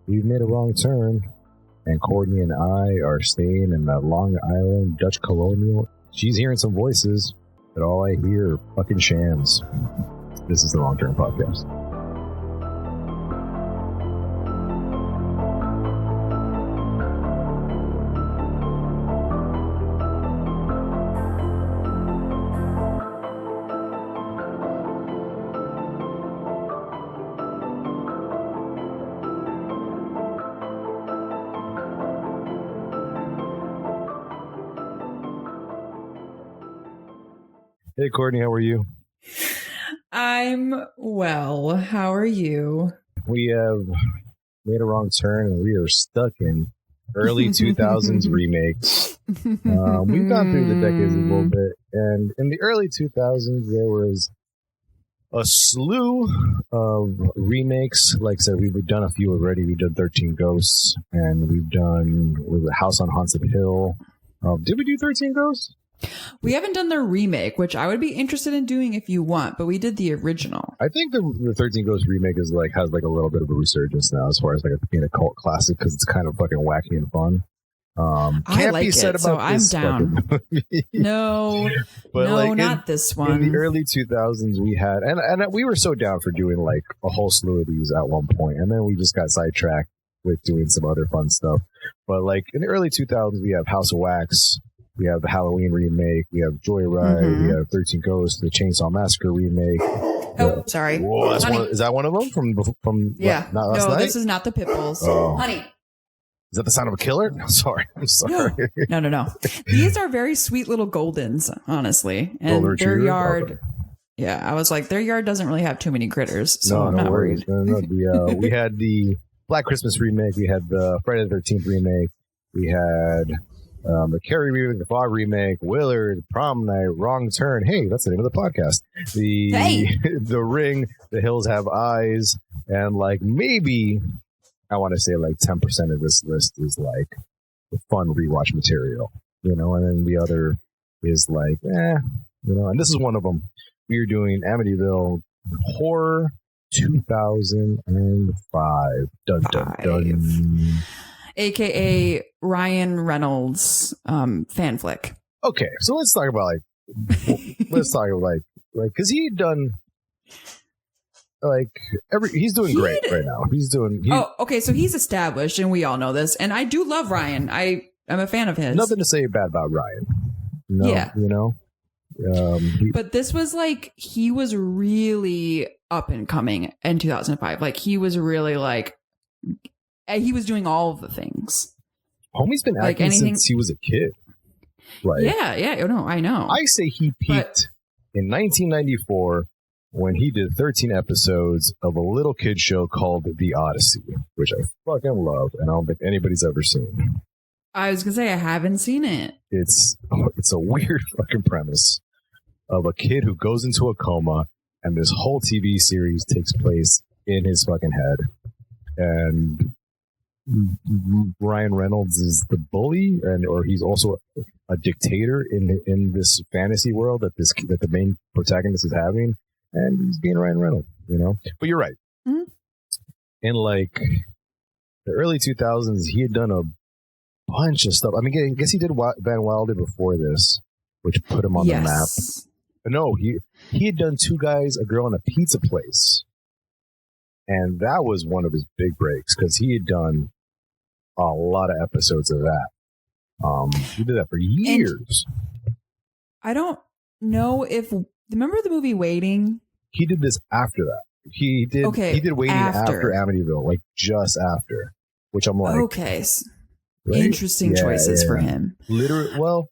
We've made a wrong turn, and Courtney and I are staying in the Long Island Dutch colonial. She's hearing some voices, but all I hear are fucking shams. This is the Wrong Turn Podcast. Hey, Courtney, how are you? I'm well. How are you? We have made a wrong turn and we are stuck in early 2000s remakes. We've gone through the decades a little bit, and in the early 2000s, there was a slew of remakes. Like I said, we've done a few already. We've done 13 Ghosts, and we've done House on Haunted Hill. Did we do 13 Ghosts? We haven't done the remake, which I would be interested in doing if you want, but we did the original. I think the 13 Ghosts remake has a little bit of a resurgence now as far as being a cult classic, because it's kind of fucking wacky and fun. I like it, so I'm down. No, not this one. In the early 2000s, we had, and we were so down for doing like a whole slew of these at one point, and then we just got sidetracked with doing some other fun stuff. But like in the early 2000s, we have House of Wax. We have the Halloween remake. We have Joyride. We have 13 Ghosts, the Chainsaw Massacre remake. Oh, sorry. Whoa, is that one of them from yeah. Not last night? No, this is not the Pitbulls. Oh. Honey. Is that the sound of a killer? No, sorry. I'm sorry. No. These are very sweet little Goldens, honestly. And their yard. Okay. Yeah, I was like, their yard doesn't really have too many critters, so I'm not worried. No, we had the Black Christmas remake. We had the Friday the 13th remake. We had the Carrie remake, the Fog remake, Willard, Prom Night, Wrong Turn. Hey, that's the name of the podcast. The Ring, The Hills Have Eyes, and like maybe I want to say like 10% of this list is like the fun rewatch material, and then the other is like, and this is one of them. We are doing Amityville Horror 2005. Dun dun dun. AKA Ryan Reynolds fan flick. Okay, so let's talk about because he had done he's doing great right now. Okay, so he's established, and we all know this, and I do love Ryan. I'm a fan of his. Nothing to say bad about Ryan. Yeah, but this was like he was really up and coming in 2005. Like he was really like. He was doing all of the things. Homie's been acting since he was a kid. I know. I say he peaked in 1994 when he did 13 episodes of a little kid show called The Odyssey, which I fucking love, and I don't think anybody's ever seen. I was gonna say I haven't seen it. It's a weird fucking premise of a kid who goes into a coma, and this whole TV series takes place in his fucking head, and Ryan Reynolds is the bully, or he's also a dictator in this fantasy world that the main protagonist is having, and he's being Ryan Reynolds, But you're right. Mm-hmm. In like the early 2000s, he had done a bunch of stuff. I mean, I guess he did Van Wilder before this, which put him on the map. But no, he had done Two Guys, a Girl, and a Pizza Place, and that was one of his big breaks because he had done a lot of episodes of that. He did that for years. And I don't know if remember the movie Waiting? He did this after that. He did Waiting after Amityville, like just after. Which I'm like, okay, right? Interesting choices for him. Literally, well,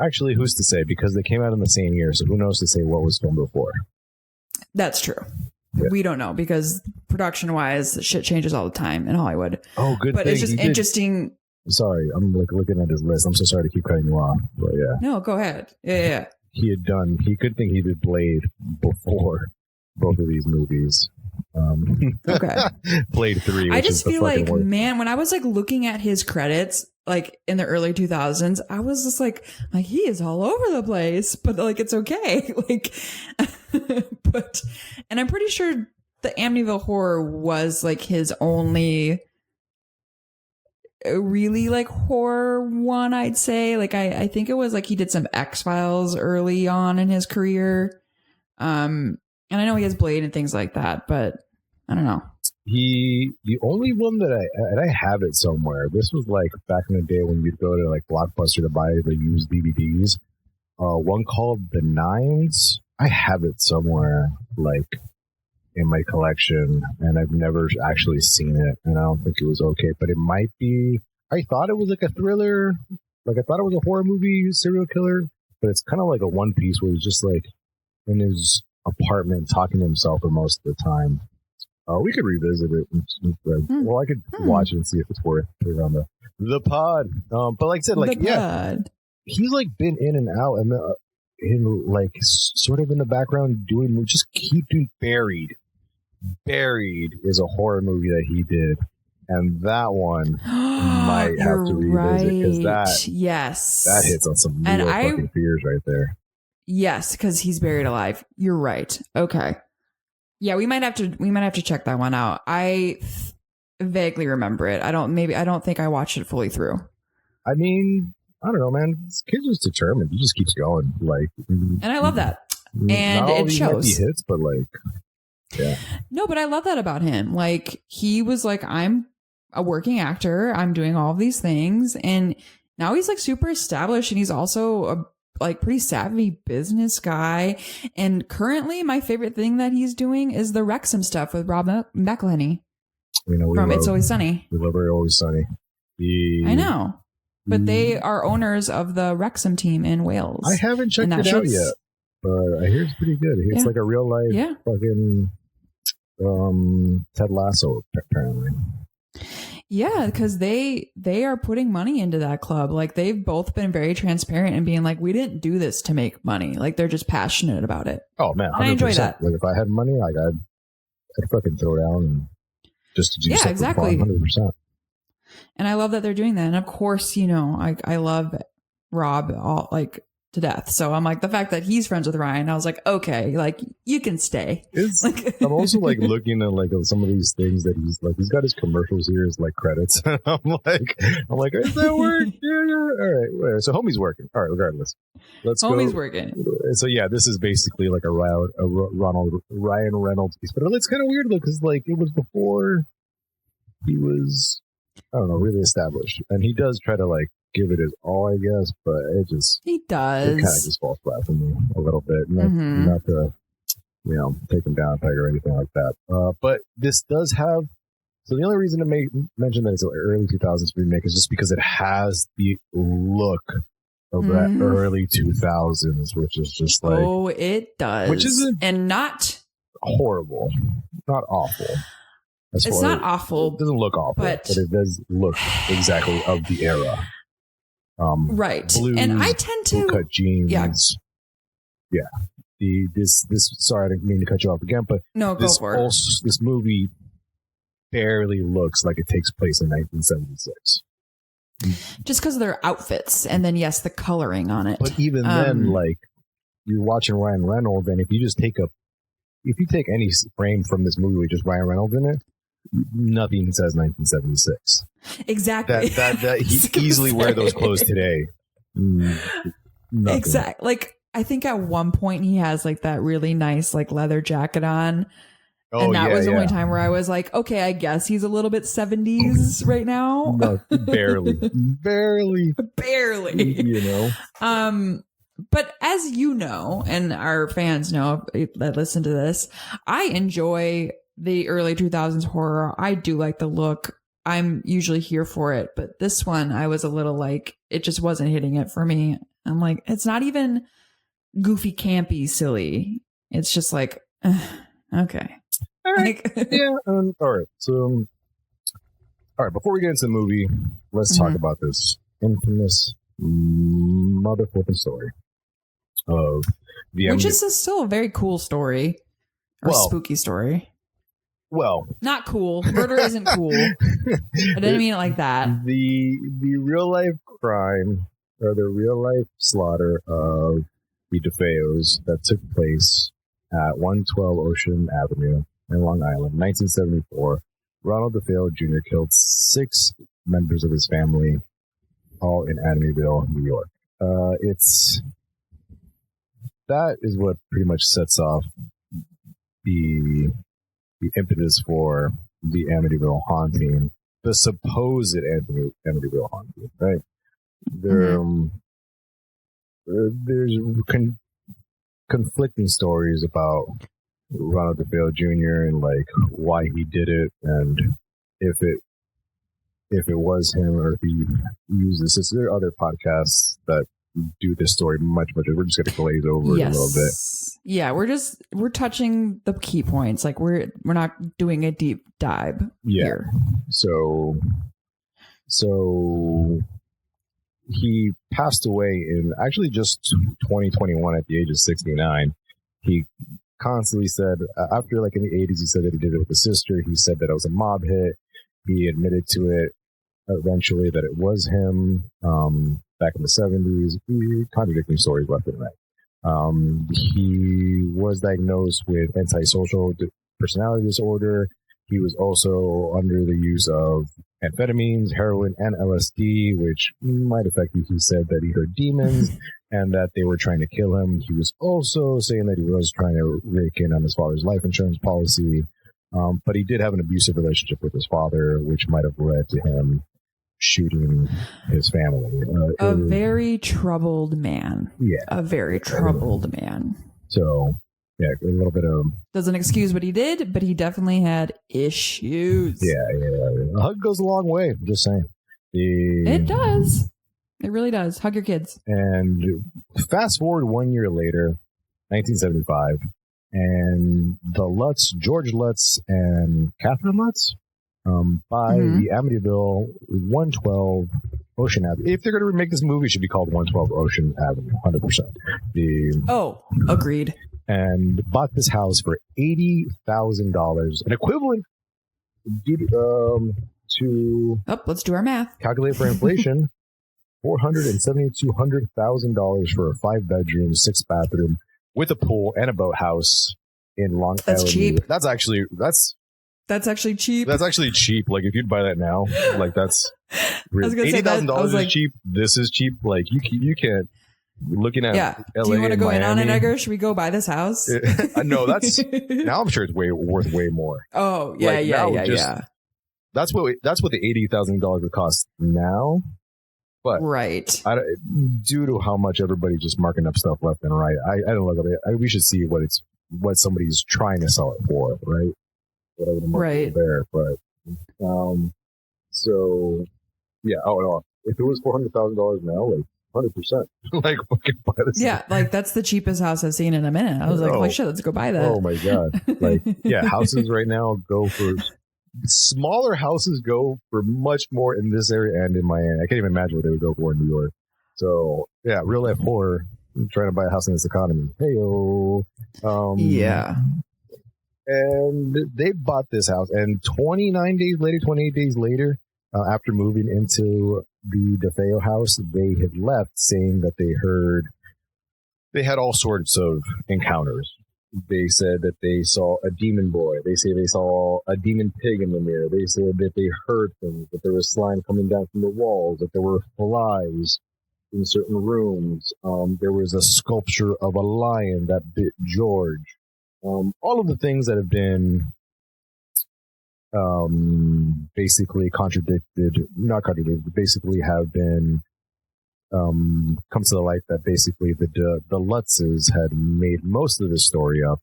actually, who's to say? Because they came out in the same year, so who knows to say what was filmed before? That's true. Yeah. We don't know because production-wise, shit changes all the time in Hollywood. Oh, good. But it's just interesting. Sorry, I'm like looking at his list. I'm so sorry to keep cutting you off, but yeah. No, go ahead. Yeah. He could think he did Blade before both of these movies. Okay. Blade 3. I just feel like, man, when I was like looking at his credits, like in the early 2000s, I was just like he is all over the place, but like it's okay. Like, and I'm pretty sure the Amityville Horror was like his only a really like horror one, I'd say. Like I think it was like he did some X-Files early on in his career. And I know he has Blade and things like that, but I don't know. The only one that I have it somewhere. This was like back in the day when you'd go to like Blockbuster to buy the used DVDs. One called The Nines. I have it somewhere, like in my collection, and I've never actually seen it, and I don't think it was okay. But it might be. I thought it was like a thriller, like I thought it was a horror movie, serial killer, but it's kind of like a one piece where he's just like in his apartment talking to himself for most of the time. We could revisit it. Well, I could watch it and see if it's worth putting on the pod. But like I said, like he's like been in and out, and in like sort of in the background doing just keep doing Buried. Buried is a horror movie that he did, and that one might have to revisit because that hits on some real fucking fears right there. Yes, because he's buried alive. You're right. Okay. Yeah, we might have to check that one out. I vaguely remember it. I don't think I watched it fully through. I mean, I don't know, man. This kid's just determined. He just keeps going. Like, and I love that. And it shows. He hits, but like, yeah. No, but I love that about him. Like, he was like, I'm a working actor. I'm doing all of these things, and now he's like super established, and he's also a like pretty savvy business guy. And currently my favorite thing that he's doing is the Wrexham stuff with Rob McElhenney from It's Always Sunny. We love Always Sunny. I know, but they are owners of the Wrexham team in Wales. I haven't checked it out yet, but I hear it's pretty good. It's like a real life fucking Ted Lasso, apparently. Yeah, because they are putting money into that club. Like, they've both been very transparent and being like, we didn't do this to make money. Like, they're just passionate about it. Oh man, 100%. I enjoy that. Like, if I had money, like I'd fucking throw down and just to do something exactly. fun, 100%. And I love that they're doing that. And of course, you know, I love Rob to death. So I'm like, the fact that he's friends with Ryan, I was like, okay, like, you can stay. I'm also like looking at like some of these things that he's got his commercials here as like credits. I'm like, is that work? Yeah. All right. So homie's working. All right. Regardless, homie's working. So yeah, this is basically like a Ryan Reynolds piece, but it's kind of weird though, because like it was before he was, I don't know, really established, and he does try to like give it his all, I guess, but it kind of just falls flat for me a little bit. Not to, you know, take him down a peg or anything like that. But this does have, so the only reason to mention that it's an early 2000s remake is just because it has the look of that early 2000s, which is just like, oh, it does, which isn't, and not horrible, not awful. It's not awful. It doesn't look awful, but it does look exactly of the era. Right. Blues, and I tend to cut jeans. Yeah. This sorry, I didn't mean to cut you off again, but no, go for it. This movie barely looks like it takes place in 1976. Just because of their outfits, and then yes, the coloring on it. But even then, like, you're watching Ryan Reynolds, and if you take any frame from this movie with just Ryan Reynolds in it, nothing says 1976. Exactly. That he'd easily wear those clothes today. Exactly. Like, I think at one point he has like that really nice like leather jacket on. And that was the only time where I was like, okay, I guess he's a little bit 70s right now. No, barely. You know. But as you know, and our fans know that listen to this, I enjoy the early 2000s horror. I do like the look. I'm usually here for it. But this one, I was a little like, it just wasn't hitting it for me. I'm like, it's not even goofy, campy, silly. It's just like, okay. All right. All right. So, all right. Before we get into the movie, let's talk about this infamous motherfucking story of the which is still a very cool story or spooky story. Well, not cool. Murder isn't cool. I didn't mean it like that. The real life crime or the real life slaughter of the DeFeos that took place at 112 Ocean Avenue in Long Island, 1974. Ronald DeFeo Jr. killed 6 members of his family, all in Amityville, New York. That is what pretty much sets off the impetus for the Amityville haunting, the supposed Amityville haunting, right? There's conflicting stories about Ronald DeFeo Jr. and like why he did it, and if it was him or if he used this. There are other podcasts that do this story much. We're just going to glaze over it a little bit. Yeah, we're touching the key points. Like we're not doing a deep dive here. So he passed away in actually just 2021 at the age of 69. He constantly said, after like in the 80s, he said that he did it with his sister. He said that it was a mob hit. He admitted to it eventually that it was him back in the 70s. Contradicting stories left and right. He was diagnosed with antisocial personality disorder. He was also under the use of amphetamines, heroin, and LSD, which might affect you. He said that he heard demons and that they were trying to kill him. He was also saying that he was trying to rake in on his father's life insurance policy. But he did have an abusive relationship with his father, which might have led to him shooting his family. A very troubled man. Yeah. A very troubled man. So, yeah, a little bit of... Doesn't excuse what he did, but he definitely had issues. Yeah. A hug goes a long way, I'm just saying. It does. It really does. Hug your kids. And fast forward 1 year later, 1975, and the Lutz, George Lutz and Catherine Lutz, by the Amityville 112 Ocean Avenue. If they're going to remake this movie, it should be called 112 Ocean Avenue, 100%. Agreed. And bought this house for $80,000, an equivalent to let's do our math. Calculate for inflation. $472,000 for a 5-bedroom, 6-bathroom with a pool and a boathouse in Long Island. That's cheap. That's actually cheap. That's actually cheap. Like if you'd buy that now, like that's $80,000 is cheap. This is cheap. Like you can't. Looking at LA, do you want to go Miami, in on it, Edgar? Should we go buy this house? No, that's now I'm sure it's worth way more. Oh yeah, like, yeah. That's what the $80,000 would cost now. But due to how much everybody's just marking up stuff left and right, I don't look at it. We should see what somebody's trying to sell it for, right? Whatever the market there, but so yeah. Oh no, if it was $400,000 now, like 100%, like fucking buy this. Yeah, like that's the cheapest house I've seen in a minute. I was like, holy shit, let's go buy that. Oh my god, like yeah, houses right now go for. Smaller houses go for much more in this area and in Miami. I can't even imagine what they would go for in New York. So yeah, real life horror. I'm trying to buy a house in this economy. Hey-o. Yeah. And they bought this house, and 28 days later, after moving into the DeFeo house, they had left saying that they had all sorts of encounters. They said that they saw a demon boy. They say they saw a demon pig in the mirror. They said that they heard things, that there was slime coming down from the walls, that there were flies in certain rooms. There was a sculpture of a lion that bit George. All of the things that have been basically not contradicted, but basically have been comes to the light that basically the Lutzes had made most of the story up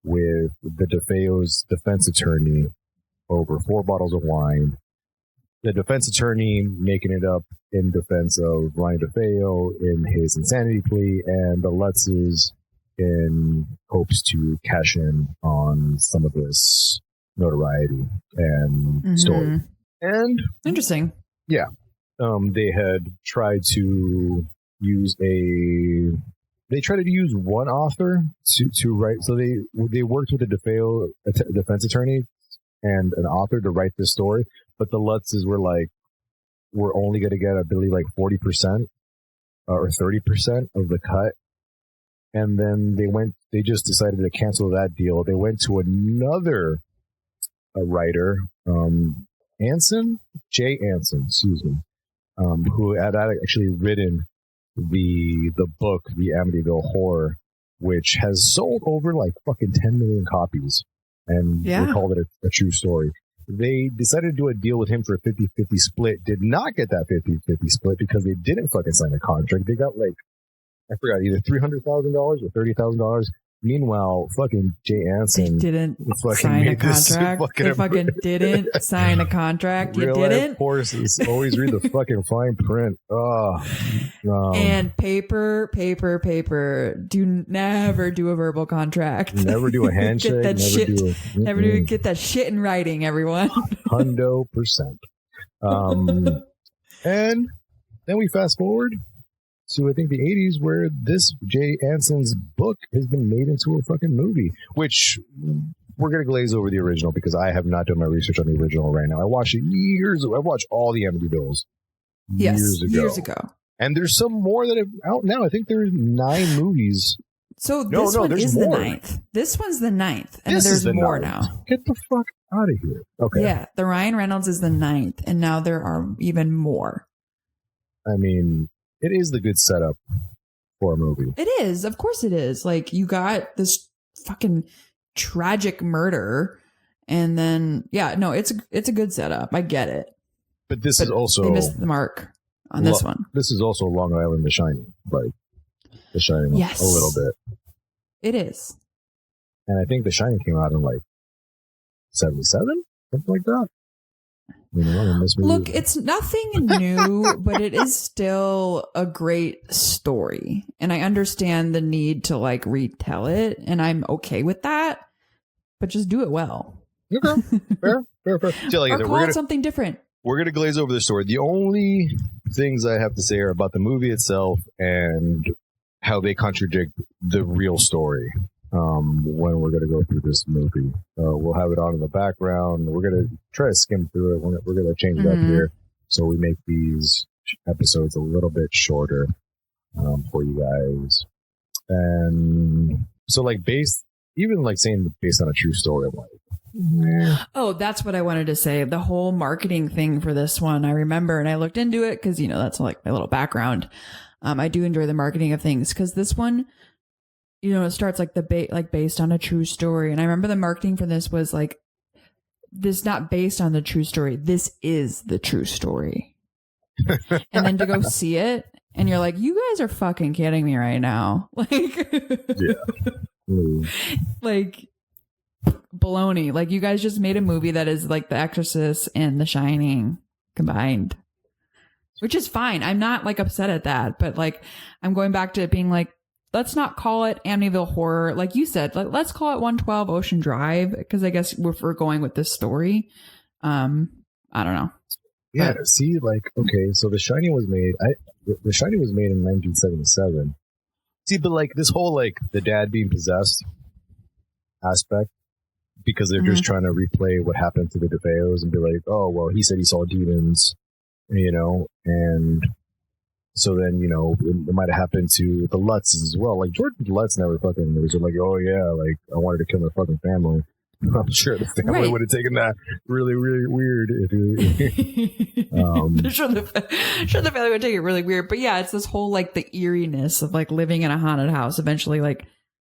with the DeFeo's defense attorney over 4 bottles of wine. The defense attorney making it up in defense of Ronnie DeFeo in his insanity plea, and the Lutzes in hopes to cash in on some of this notoriety and story. And interesting. Yeah. They had tried to use one author to write. So they worked with a DeFeo defense attorney and an author to write this story. But the Lutzes were like, we're only going to get, I believe, like 40% or 30% of the cut. And then they just decided to cancel that deal. They went to another writer, Jay Anson, excuse me, who had actually written the book, the Amityville Horror, which has sold over like fucking 10 million copies, and they called it a true story. They decided to do a deal with him for a 50-50 split. Did not get that 50-50 split because they didn't fucking sign a contract. They got like, I forgot, either $300,000 or $30,000. Meanwhile, fucking Jay Anson didn't sign a contract. They fucking didn't sign a contract. You didn't? Of course, always read the fucking fine print. And paper. Never do a verbal contract. Never do a handshake. Get that shit in writing, everyone. 100%. And then we fast forward to, I think, the 80s, where this Jay Anson's book has been made into a fucking movie, which we're going to glaze over the original because I have not done my research on the original right now. I watched it years ago. I watched all the Amityvilles years ago. And there's some more that are out now. I think there's 9 movies. So this one is the 9th. This one's the 9th. And there's more now. Get the fuck out of here. Okay. Yeah, the Ryan Reynolds is the 9th. And now there are even more. I mean, it is the good setup for a movie. It is. Of course it is. Like, you got this fucking tragic murder. And then, it's a good setup. I get it. But this is also... They missed the mark on this one. This is also Long Island The Shining. Like, The Shining a little bit. It is. And I think The Shining came out in like 77? Something like that. Look, it's nothing new, but it is still a great story. And I understand the need to like retell it. And I'm okay with that. But just do it well. Okay. Fair. Or call it something different. We're going to glaze over the story. The only things I have to say are about the movie itself and how they contradict the real story when we're going to go through this movie. We'll have it on in the background. We're going to try to skim through it. We're going to change it up here so we make these episodes a little bit shorter for you guys. And so, like, even like saying based on a true story, I'm like, oh, that's what I wanted to say. The whole marketing thing for this one, I remember, and I looked into it because, that's like my little background. I do enjoy the marketing of things because this one, it starts like based on a true story. And I remember the marketing for this was like, this not based on the true story. This is the true story. And then to go see it, and you're like, you guys are fucking kidding me right now. Like, like, baloney. Like, you guys just made a movie that is like The Exorcist and The Shining combined, which is fine. I'm not like upset at that, but like, I'm going back to it being like, let's not call it Amityville Horror. Like you said, let's call it 112 Ocean Drive. Cause I guess if we're going with this story, I don't know. Yeah. But, see, like, okay. So The Shining was made, The Shining was made in 1977. See, but like this whole, like the dad being possessed aspect, because they're just trying to replay what happened to the DeFeos and be like, oh, well, he said he saw demons, and so then, it might have happened to the Lutzes as well. Like, George Lutz never fucking was like, oh, yeah, like, I wanted to kill my fucking family. I'm sure the family would have taken that really, really weird. Sure, the family would take it really weird. But yeah, it's this whole, like, the eeriness of, like, living in a haunted house eventually, like,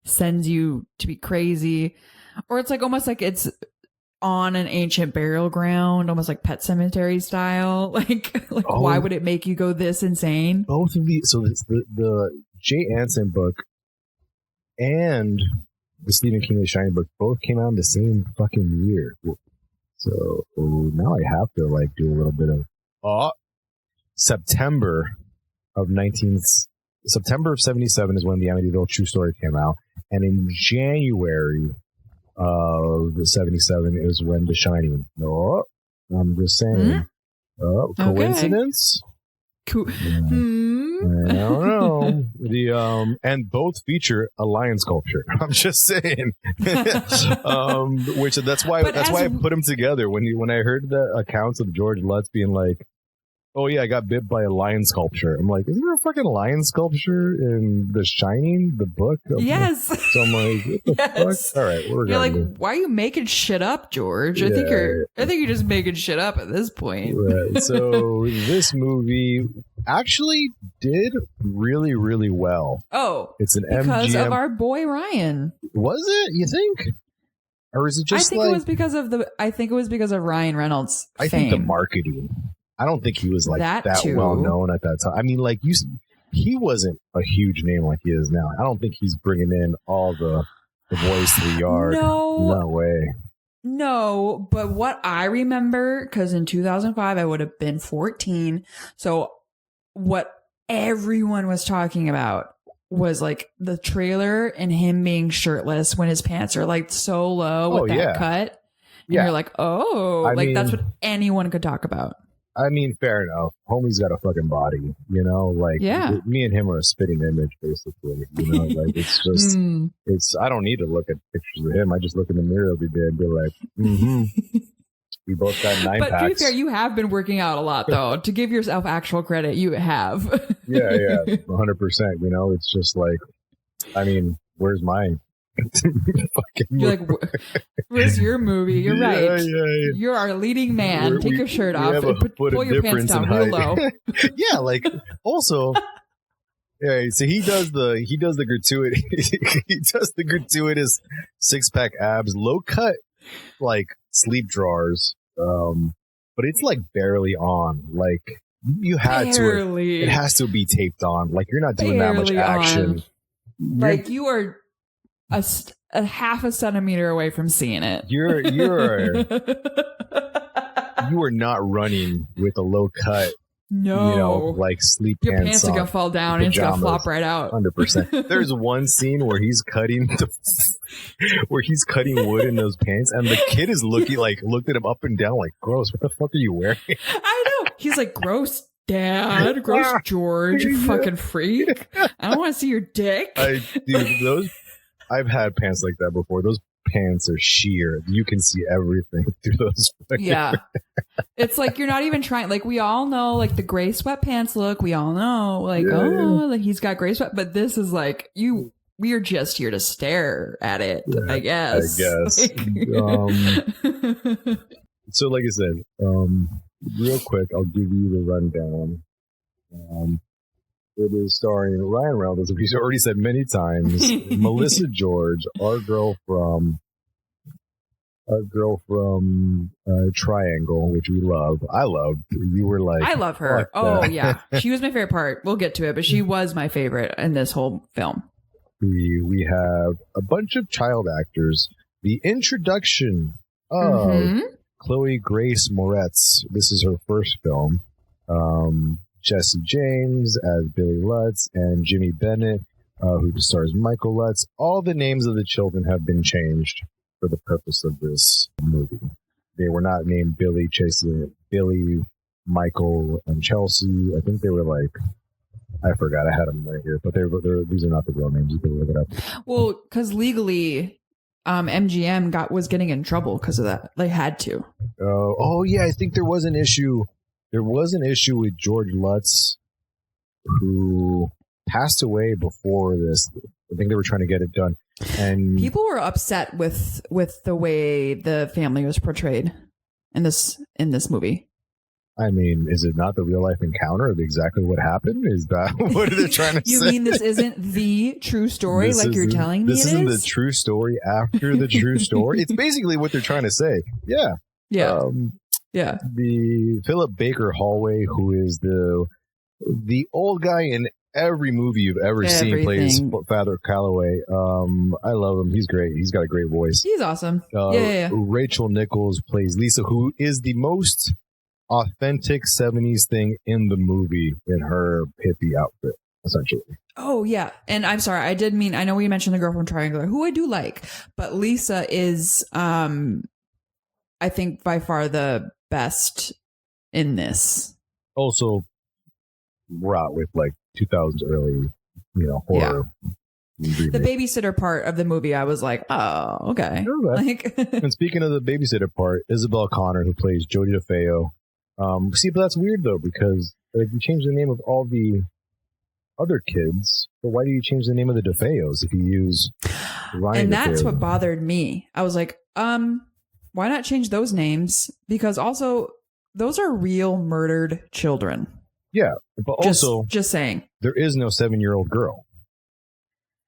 sends you to be crazy. Or it's like almost like it's on an ancient burial ground, almost like Pet Cemetery style. Like why would it make you go this insane? Both of these, so the Jay Anson book and the Stephen King The Shining book both came out in the same fucking year. So now I have to like do a little bit of September of 77 is when the Amityville True Story came out, and in January of 77 is when The Shining. No, I'm just saying. Coincidence? Cool. I don't know. And both feature a lion sculpture. I'm just saying. Which that's why I put them together. When I heard the accounts of George Lutz being like, Oh yeah, I got bit by a lion sculpture. I'm like, is there a fucking lion sculpture in The Shining, the book? Yes. So I'm like, what the Yes. fuck? All right, You're like, why are you making shit up, George? I think you're just making shit up at this point. Right. So this movie actually did really, really well. Oh, it's an because MGM. of our boy Ryan. Was it? You think? Or is it just? I think it was because of Ryan Reynolds' I fame. think the marketing. I don't think he was like that too. well known at that time. I mean, like he wasn't a huge name like he is now. I don't think he's bringing in all the boys to the yard. No way. No, but what I remember, because in 2005 I would have been 14. So what everyone was talking about was like the trailer and him being shirtless when his pants are like so low with that cut. And you're like, I mean, that's what anyone could talk about. I mean, fair enough. Homie's got a fucking body, you know, like me and him are a spitting image, basically, you know, like it's just, I don't need to look at pictures of him. I just look in the mirror every day and be like, we both got 9 packs. But to be fair, you have been working out a lot though. To give yourself actual credit, you have. Yeah, 100%. You know, it's just like, I mean, where's mine? You're like, where's your movie? You're right. Yeah. You're our leading man. Take your shirt off and pull your pants down real low. Yeah, like also, yeah. So he does the gratuitous 6-pack abs, low cut like sleep drawers, but it's like barely on. Like you had to. It has to be taped on. Like you're not doing that much action. Like you are a half a centimeter away from seeing it. You are not running with a low cut. No, you know, like sleep your pants are gonna fall down and it's gonna flop right out. 100%. There's one scene where he's cutting wood in those pants, and the kid is looked at him up and down like, gross. What the fuck are you wearing? I know. He's like, gross. Dad, gross George, you fucking freak. I don't want to see your dick. I've had pants like that before. Those pants are sheer. You can see everything through those. Yeah. It's like you're not even trying. Like we all know like the gray sweatpants look. We all know like, like he's got gray sweat. But this is like we are just here to stare at it, I guess. Like, so like I said, real quick, I'll give you the rundown. It is starring Ryan Reynolds, as we've already said many times, Melissa George, our girl from Triangle, which we love. I love. You were like, I love her. Oh yeah, she was my favorite part. We'll get to it, but she was my favorite in this whole film. We have a bunch of child actors. The introduction of Chloe Grace Moretz. This is her first film. Jesse James as Billy Lutz and Jimmy Bennett, who stars Michael Lutz. All the names of the children have been changed for the purpose of this movie. They were not named Billy, Billy, Michael, and Chelsea. I think they were like, I forgot. I had them right here, but these are not the real names. You can look it up. Well, because legally, MGM was getting in trouble because of that. They had to. Oh yeah, I think there was an issue. There was an issue with George Lutz, who passed away before this. I think they were trying to get it done, and people were upset with the way the family was portrayed in this movie. I mean, is it not the real life encounter of exactly what happened? Is that what they're trying to say? You mean this isn't the true story you're telling me it is? This isn't the true story after the true story? It's basically what they're trying to say. Yeah. Yeah. Yeah. The Philip Baker Hallway, who is the old guy in every movie you've ever seen, plays Father Calloway. I love him. He's great. He's got a great voice. He's awesome. Rachel Nichols plays Lisa, who is the most authentic 70s thing in the movie in her hippie outfit, essentially. Oh, yeah. And I'm sorry. I know we mentioned the girl from Triangle, who I do like, but Lisa is, I think, by far the best in this. Also wrought with like 2000s early, horror. Yeah. The babysitter part of the movie, I was like, oh, okay. And speaking of the babysitter part, Isabel Connor, who plays Jodie DeFeo, See, but that's weird though, because like, you change the name of all the other kids, but why do you change the name of the DeFeos if you use Ryan? And that's DeFeo? what bothered me. I was like, why not change those names? Because also those are real murdered children. Yeah, but also just saying, there is no 7-year-old girl.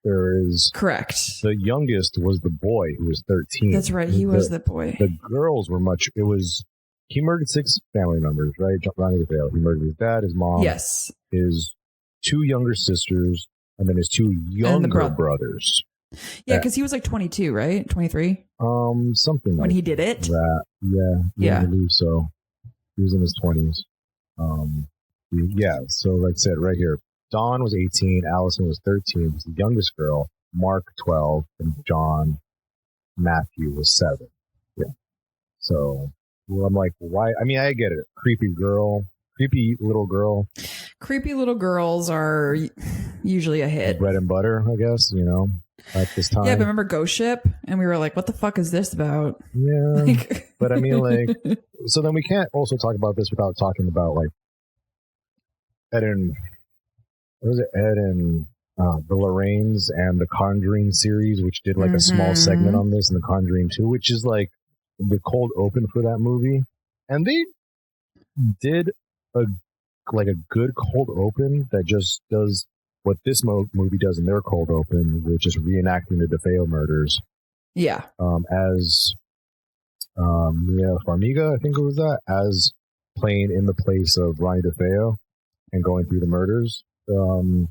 There is correct. The youngest was the boy who was 13. That's right. He was the boy. The girls were much. It was he murdered 6 family members, right? Ronnie DeFeo. He murdered his dad, his mom, yes, his 2 younger sisters, and then his 2 younger brothers. Yeah, because he was like 22, right? 23. Something like when he did it. That. Yeah, I believe so. He was in his 20s. Yeah. So like I said, right here, Dawn was 18, Allison was 13, was the youngest girl. Mark 12, and John Matthew was 7. Yeah. So I'm like, why? I mean, I get it. Creepy little girl. Creepy little girls are usually a hit. Bread and butter, I guess, at this time. Yeah, but remember Ghost Ship? And we were like, what the fuck is this about? Yeah. But I mean, like, so then we can't also talk about this without talking about, like, Ed and the Lorraines and the Conjuring series, which did like a small segment on this, and the Conjuring 2, which is like the cold open for that movie. And they did a good cold open that just does what this movie does in their cold open, which is reenacting the DeFeo murders. Yeah. As Mia Farmiga, I think it was that, as playing in the place of Ronnie DeFeo and going through the murders. And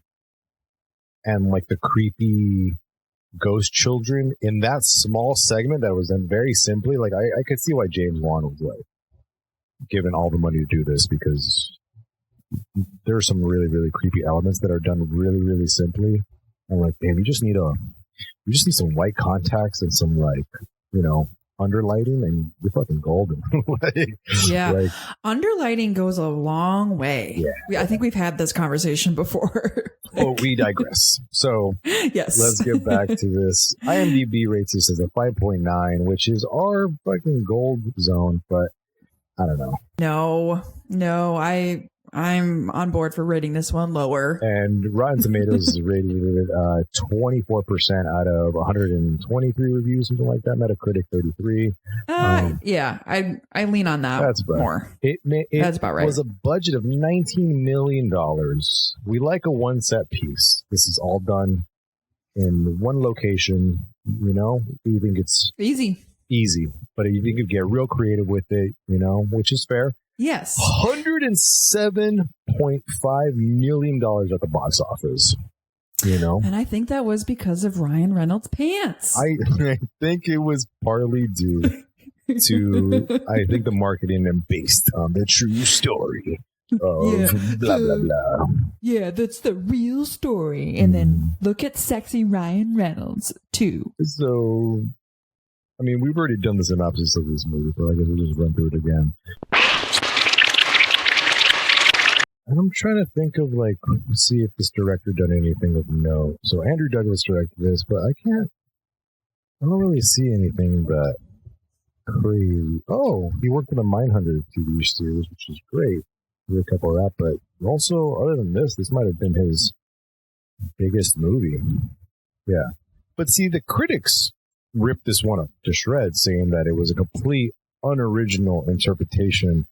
like the creepy ghost children in that small segment that was done very simply. Like I could see why James Wan was like given all the money to do this, because there are some really, really creepy elements that are done really, really simply. I'm like, damn, you just need some white contacts and some underlighting, and you're fucking golden. Yeah. Underlighting goes a long way. Yeah. I think we've had this conversation before. Oh, we digress. So yes, let's get back to this. IMDb rates this as a 5.9, which is our fucking gold zone, but I don't know. No, I'm on board for rating this one lower. And Rotten Tomatoes is rated 24% out of 123 reviews, something like that. Metacritic 33. Yeah, I lean on that more. That's about right. It was a budget of $19 million. We like a one set piece. This is all done in one location. We think it's easy, but you think you get real creative with it, which is fair. Yes. $107.5 million at the box office. And I think that was because of Ryan Reynolds' pants. I think it was partly due to, I think, the marketing and based on the true story of blah, blah, blah. Yeah, that's the real story. And then look at sexy Ryan Reynolds, too. So, I mean, we've already done the synopsis of this movie, but I guess we'll just run through it again. And I'm trying to think of, see if this director done anything of note. So Andrew Douglas directed this, but I don't really see anything that crazy. Oh, he worked on the Mindhunter TV series, which is great. Did a couple of that, but also, other than this might have been his biggest movie. Yeah. But see, the critics ripped this one up to shreds, saying that it was a complete unoriginal interpretation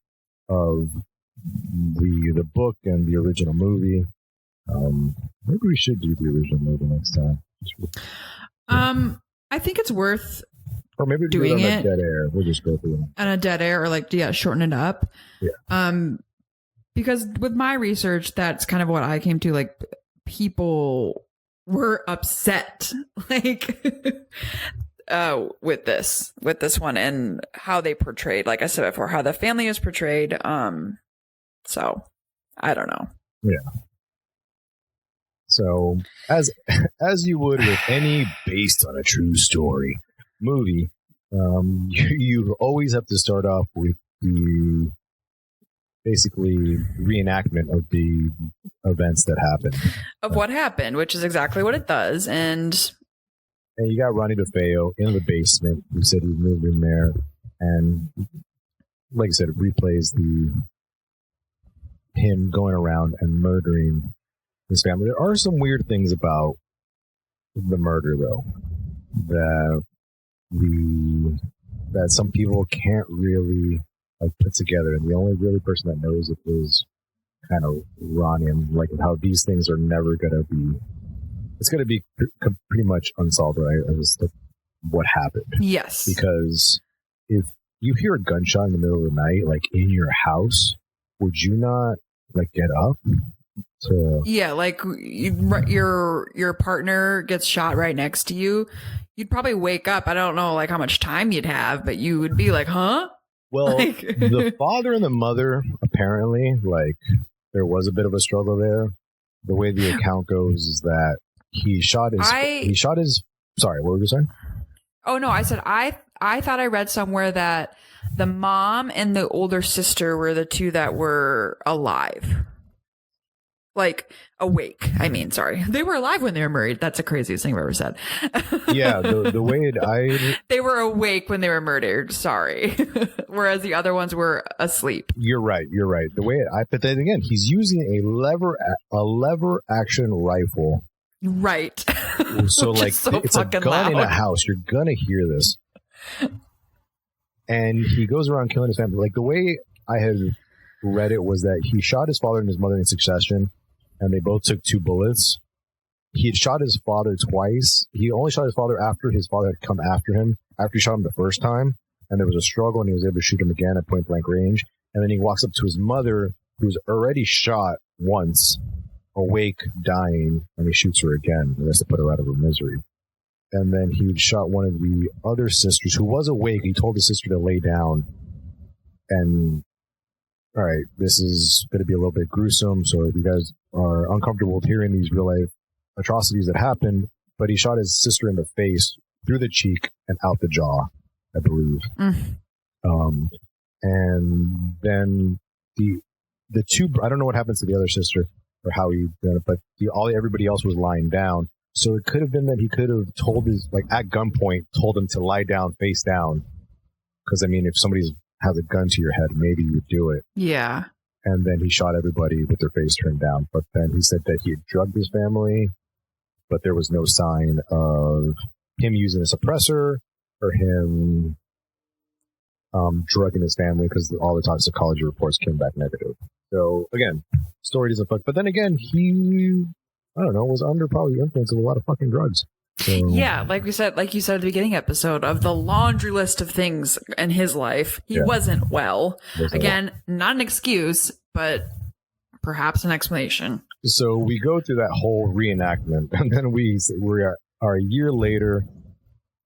of the book and the original movie. Maybe we should do the original movie next time. I think it's worth or maybe doing it on a dead air. We'll just go through it on a dead air, or shorten it up. Yeah. Because with my research, that's kind of what I came to. Like, people were upset, with this one and how they portrayed, like I said before, how the family is portrayed. So I don't know. Yeah. So as you would with any based on a true story movie, you always have to start off with the basically reenactment of the events that happened. Of what happened, which is exactly what it does. And you got Ronnie DeFeo in the basement. Who said he moved in there, and like I said, it replays him going around and murdering his family. There are some weird things about the murder, though, that some people can't really like put together, and the only really person that knows it is kind of Ronnie, and like how these things are never gonna be. It's gonna be pretty much unsolved, right? As to what happened. Yes, because if you hear a gunshot in the middle of the night, like in your house, would you not like get up? Yeah, like your partner gets shot right next to you. You'd probably wake up. I don't know like how much time you'd have, but you would be like, huh? Well, like, the father and the mother, apparently, like there was a bit of a struggle there. The way the account goes is that he shot his sorry, what were you saying? Oh no, I said I thought I read somewhere that the mom and the older sister were the two that were alive. Like awake. I mean, sorry. They were alive when they were murdered. That's the craziest thing I've ever said. Yeah, the way they were awake when they were murdered. Sorry. Whereas the other ones were asleep. You're right. The way but then again, he's using a lever action rifle. Right. So like so it's a gun loud. in a house. You're gonna hear this. And he goes around killing his family. Like the way I had read it was that he shot his father and his mother in succession, and they both took 2 bullets. He had shot his father twice. He only shot his father after his father had come after him, after he shot him the first time, and there was a struggle, and he was able to shoot him again at point blank range. And then he walks up to his mother, who's already shot once, awake, dying, and he shoots her again. He has to put her out of her misery. And then he shot one of the other sisters, who was awake. He told the sister to lay down. And, all right, this is going to be a little bit gruesome, so if you guys are uncomfortable with hearing these real-life atrocities that happened, but he shot his sister in the face, through the cheek, and out the jaw, I believe. And then the 2, I don't know what happens to the other sister or how he did it, but everybody else was lying down. So it could have been that he could have told at gunpoint, told him to lie down, face down. Because, I mean, if somebody has a gun to your head, maybe you would do it. Yeah. And then he shot everybody with their face turned down. But then he said that he had drugged his family, but there was no sign of him using a suppressor or him drugging his family, because all the toxicology reports came back negative. So, again, story doesn't fuck. But then again, he, I don't know, was under probably the influence of a lot of fucking drugs. So, yeah, like you said at the beginning episode, of the laundry list of things in his life, he wasn't well. Again, not an excuse, but perhaps an explanation. So we go through that whole reenactment, and then we are a year later,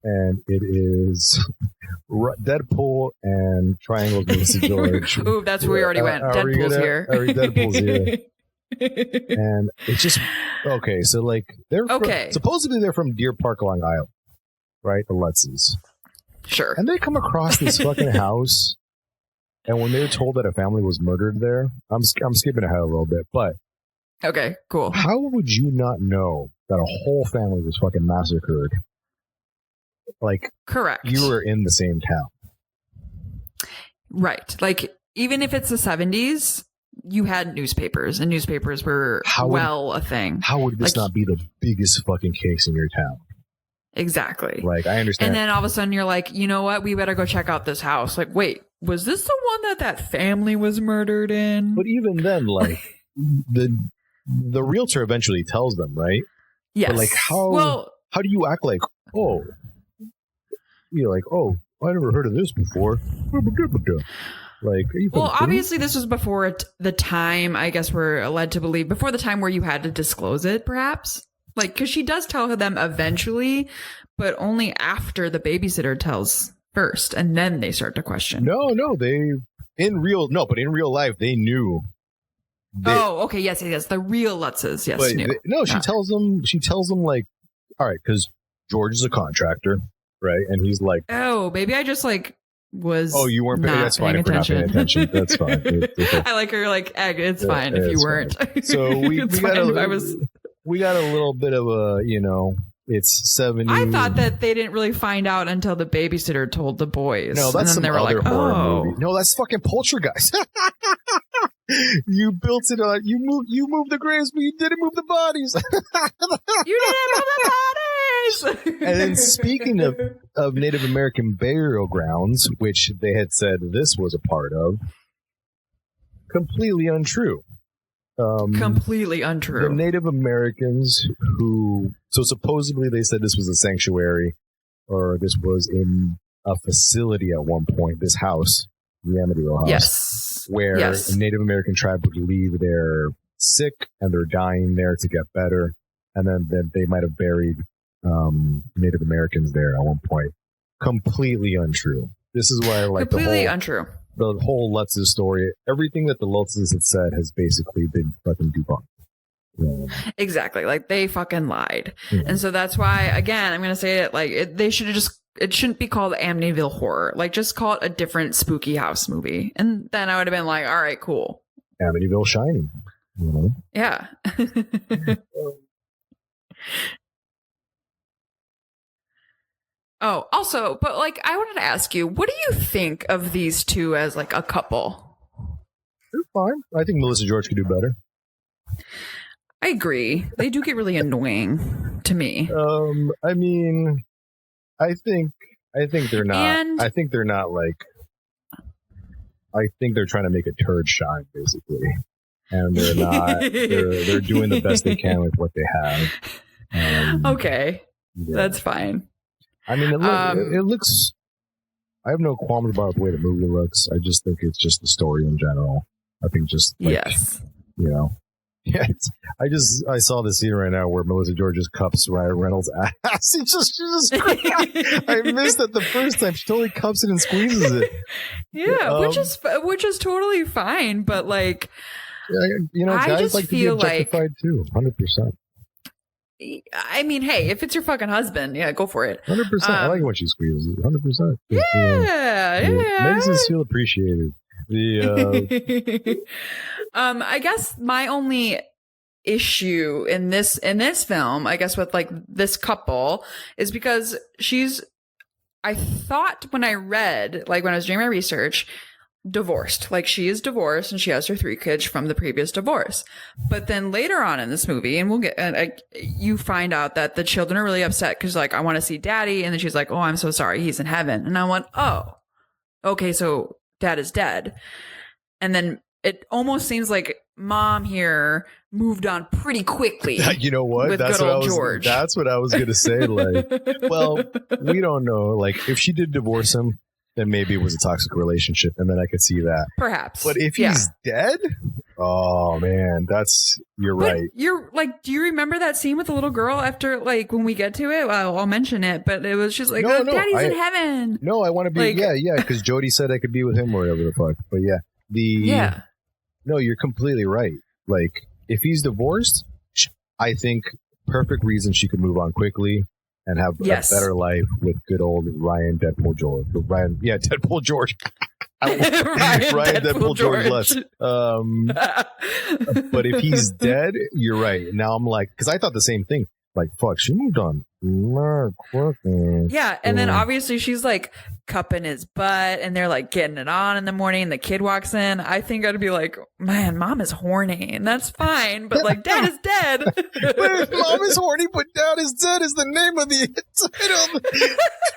and it is Deadpool and Triangle Missy George. Ooh, that's where we already went. Deadpool's here. Deadpool's here. And it's just okay. So like supposedly they're from Deer Park, Long Island, right? The Lutzes. Sure. And they come across this fucking house, and when they're told that a family was murdered there, I'm skipping ahead a little bit, but okay, cool. How would you not know that a whole family was fucking massacred? Like, correct. You were in the same town, right? Like, even if it's the 70s. You had newspapers, and newspapers were a thing. How would this not be the biggest fucking case in your town? Exactly. Like, I understand. And then all of a sudden you're like, you know what? We better go check out this house. Like, wait, was this the one that family was murdered in? But even then, like, the realtor eventually tells them, right? Yes. But like, how do you act like, oh, you're like, oh, I never heard of this before. Like, well, obviously this was before the time, I guess we're led to believe, before the time where you had to disclose it, perhaps. Like, because she does tell them eventually, but only after the babysitter tells first, and then they start to question. No, but in real life, they knew. Okay, yes, the real Lutzes, yes, knew. She tells them like, all right, because George is a contractor, right? And he's like, oh, maybe I just like was you weren't paying that's fine if we're not paying attention. That's fine. I like her like it's fine if you weren't. So we got a little bit of a, it's 70s. I thought that they didn't really find out until the babysitter told the boys. No, that's some they were other like, horror movie. No, that's fucking Poltergeist. You built it on. You moved the graves, but you didn't move the bodies. You didn't move the bodies. And then speaking of Native American burial grounds, which they had said this was a part of, completely untrue. Completely untrue. The Native Americans so supposedly they said this was a sanctuary, or this was in a facility at one point, this house, the Amityville house. Yes. Where a Native American tribe would leave their sick and they're dying there to get better. And then they might have buried Native Americans there at one point. Completely untrue. This is why I like completely untrue. The whole Lutz's story, everything that the Lutz's had said has basically been fucking debunked. Exactly. Like, they fucking lied. Mm-hmm. And so that's why, again, I'm going to say it, like, they should have just, it shouldn't be called Amityville Horror. Like, just call it a different spooky house movie. And then I would have been like, all right, cool. Amityville Shining. You know? Yeah. Oh, also, but like, I wanted to ask you, what do you think of these two as like a couple? They're fine. I think Melissa George could do better. I agree. They do get really annoying to me. I mean, I think they're not. And, I think they're not like. I think they're trying to make a turd shine, basically, and they're not. they're doing the best they can with what they have. Okay, yeah. That's fine. I mean, it looks. I have no qualms about the way the movie looks. I just think it's just the story in general. I think just like, yes, you know. Yeah, I saw the scene right now where Melissa George just cups Ryan Reynolds' ass. She just I missed it the first time. She totally cups it and squeezes it. Yeah, which is totally fine. But like, you know, guys like to be objectified too. 100%. I mean, hey, if it's your fucking husband, yeah, go for it. 100%. I like when she squeezes it. 100%. Yeah. Makes us feel appreciated. I guess my only issue in this film, I guess, with like this couple is because I thought when I was doing my research, divorced. Like, she is divorced and she has her 3 kids from the previous divorce. But then later on in this movie, and you find out that the children are really upset because, like, I want to see daddy. And then she's like, oh, I'm so sorry, he's in heaven. And I went, oh, okay, so dad is dead. And then it almost seems like mom here moved on pretty quickly. You know what? That's what I was going to say. Like, well, we don't know. Like, if she did divorce him, then maybe it was a toxic relationship, and then I could see that. Perhaps. But if he's dead, oh man, you're right. You're like, do you remember that scene with the little girl after, like, when we get to it? Well, I'll mention it, but it was just like, daddy's in heaven. No, I want to be, like, yeah, because Jody said I could be with him or whatever the fuck. But yeah, no, you're completely right. Like, if he's divorced, I think perfect reason she could move on quickly and have a better life with good old Ryan Deadpool George. Deadpool George. Ryan Deadpool George Lutz. But if he's dead, you're right. Now I'm like, because I thought the same thing. Like, fuck, she moved on. Yeah, and then obviously she's like cupping his butt, and they're like getting it on in the morning. And the kid walks in. I think I'd be like, man, mom is horny, and that's fine. But like, dad is dead. Mom is horny, but dad is dead is the name of the title.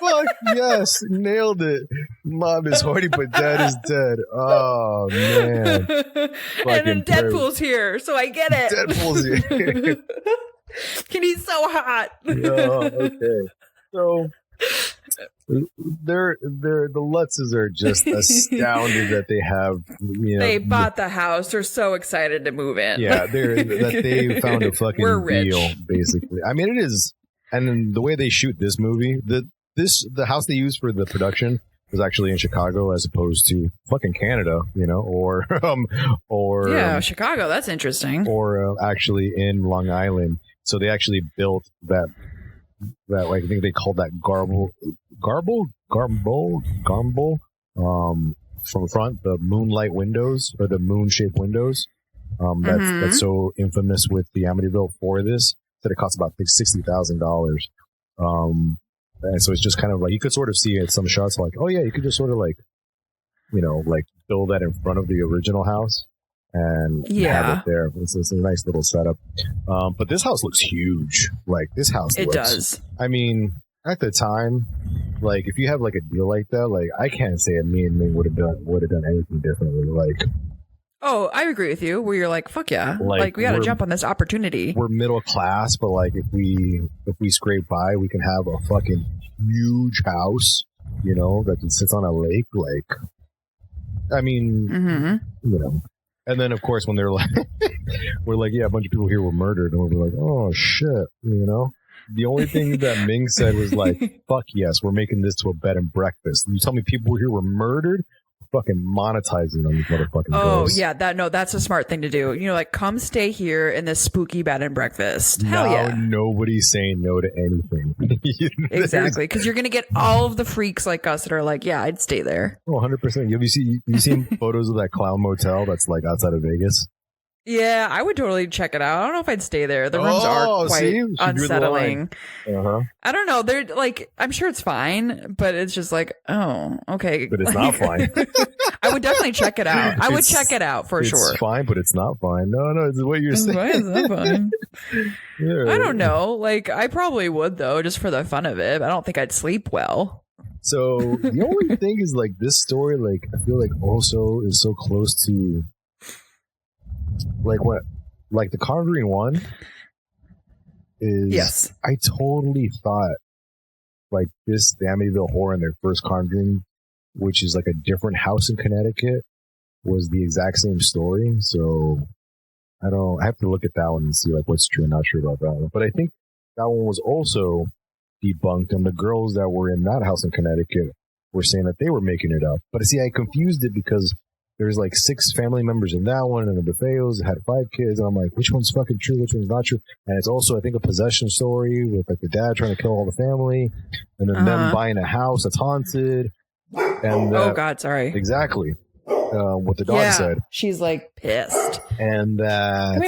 Fuck yes, nailed it. Mom is horny, but dad is dead. Oh man. And then Deadpool's here, so I get it. Deadpool's here. And he's so hot. Okay. So the Lutzes are just astounded that they have, they bought the house. They're so excited to move in. Yeah, that they found a fucking deal, basically. I mean, it is, and then the way they shoot this movie, the house they used for the production was actually in Chicago as opposed to fucking Canada, or Chicago. That's interesting. Or actually in Long Island. So they actually built that like, I think they called that garble from front, the moonlight windows or the moon shaped windows. That's so infamous with the Amityville for this that it costs about $60,000. And so it's just kind of like, you could sort of see it some shots like, oh yeah, you could just sort of like, like build that in front of the original house. and have it there. It's a nice little setup. But this house looks huge. Like, this house it does. I mean, at the time, like, if you have like a deal like that, like, I can't say me and Ming would have done anything differently. Like, oh, I agree with you. Where you're like, fuck yeah, like we got to jump on this opportunity. We're middle class, but like, if we scrape by, we can have a fucking huge house, you know, that sits on a lake. Like, I mean, you know. And then, of course, when they're like, we're like, yeah, a bunch of people here were murdered, and we're like, oh shit, you know. The only thing that Ming said was like, fuck yes, we're making this to a bed and breakfast. You tell me people here were murdered? Fucking monetizing on these motherfucking girls. Yeah, that's a smart thing to do. You know, like, come stay here in this spooky bed and breakfast. Hell yeah. Nobody's saying no to anything. Exactly, because you're going to get all of the freaks like us that are like, yeah, I'd stay there. Oh, 100%. Have you seen photos of that clown motel that's like outside of Vegas? Yeah, I would totally check it out. I don't know if I'd stay there. The rooms are quite unsettling. I don't know. They're like, I'm sure it's fine, but it's just like, oh, okay. But it's not fine. I would definitely check it out. I would check it out for sure. It's fine, but it's not fine. No, it's what you're saying. It's not fine. Yeah. I don't know. Like, I probably would, though, just for the fun of it. I don't think I'd sleep well. So the only thing is, like, this story, like, I feel like also is so close to, like, what, like, The Conjuring 1 is, yes, I totally thought, like, the Amityville Horror in their first Conjuring, which is like a different house in Connecticut, was the exact same story. So I have to look at that one and see, like, what's true and not true about that one. But I think that one was also debunked, and the girls that were in that house in Connecticut were saying that they were making it up. But see, I confused it because there's like 6 family members in that one, and the DeFeos had 5 kids, and I'm like, which one's fucking true, which one's not true? And it's also, I think, a possession story with, like, the dad trying to kill all the family, and then them buying a house that's haunted. And oh God, sorry. Exactly what the dog said. She's like pissed, and that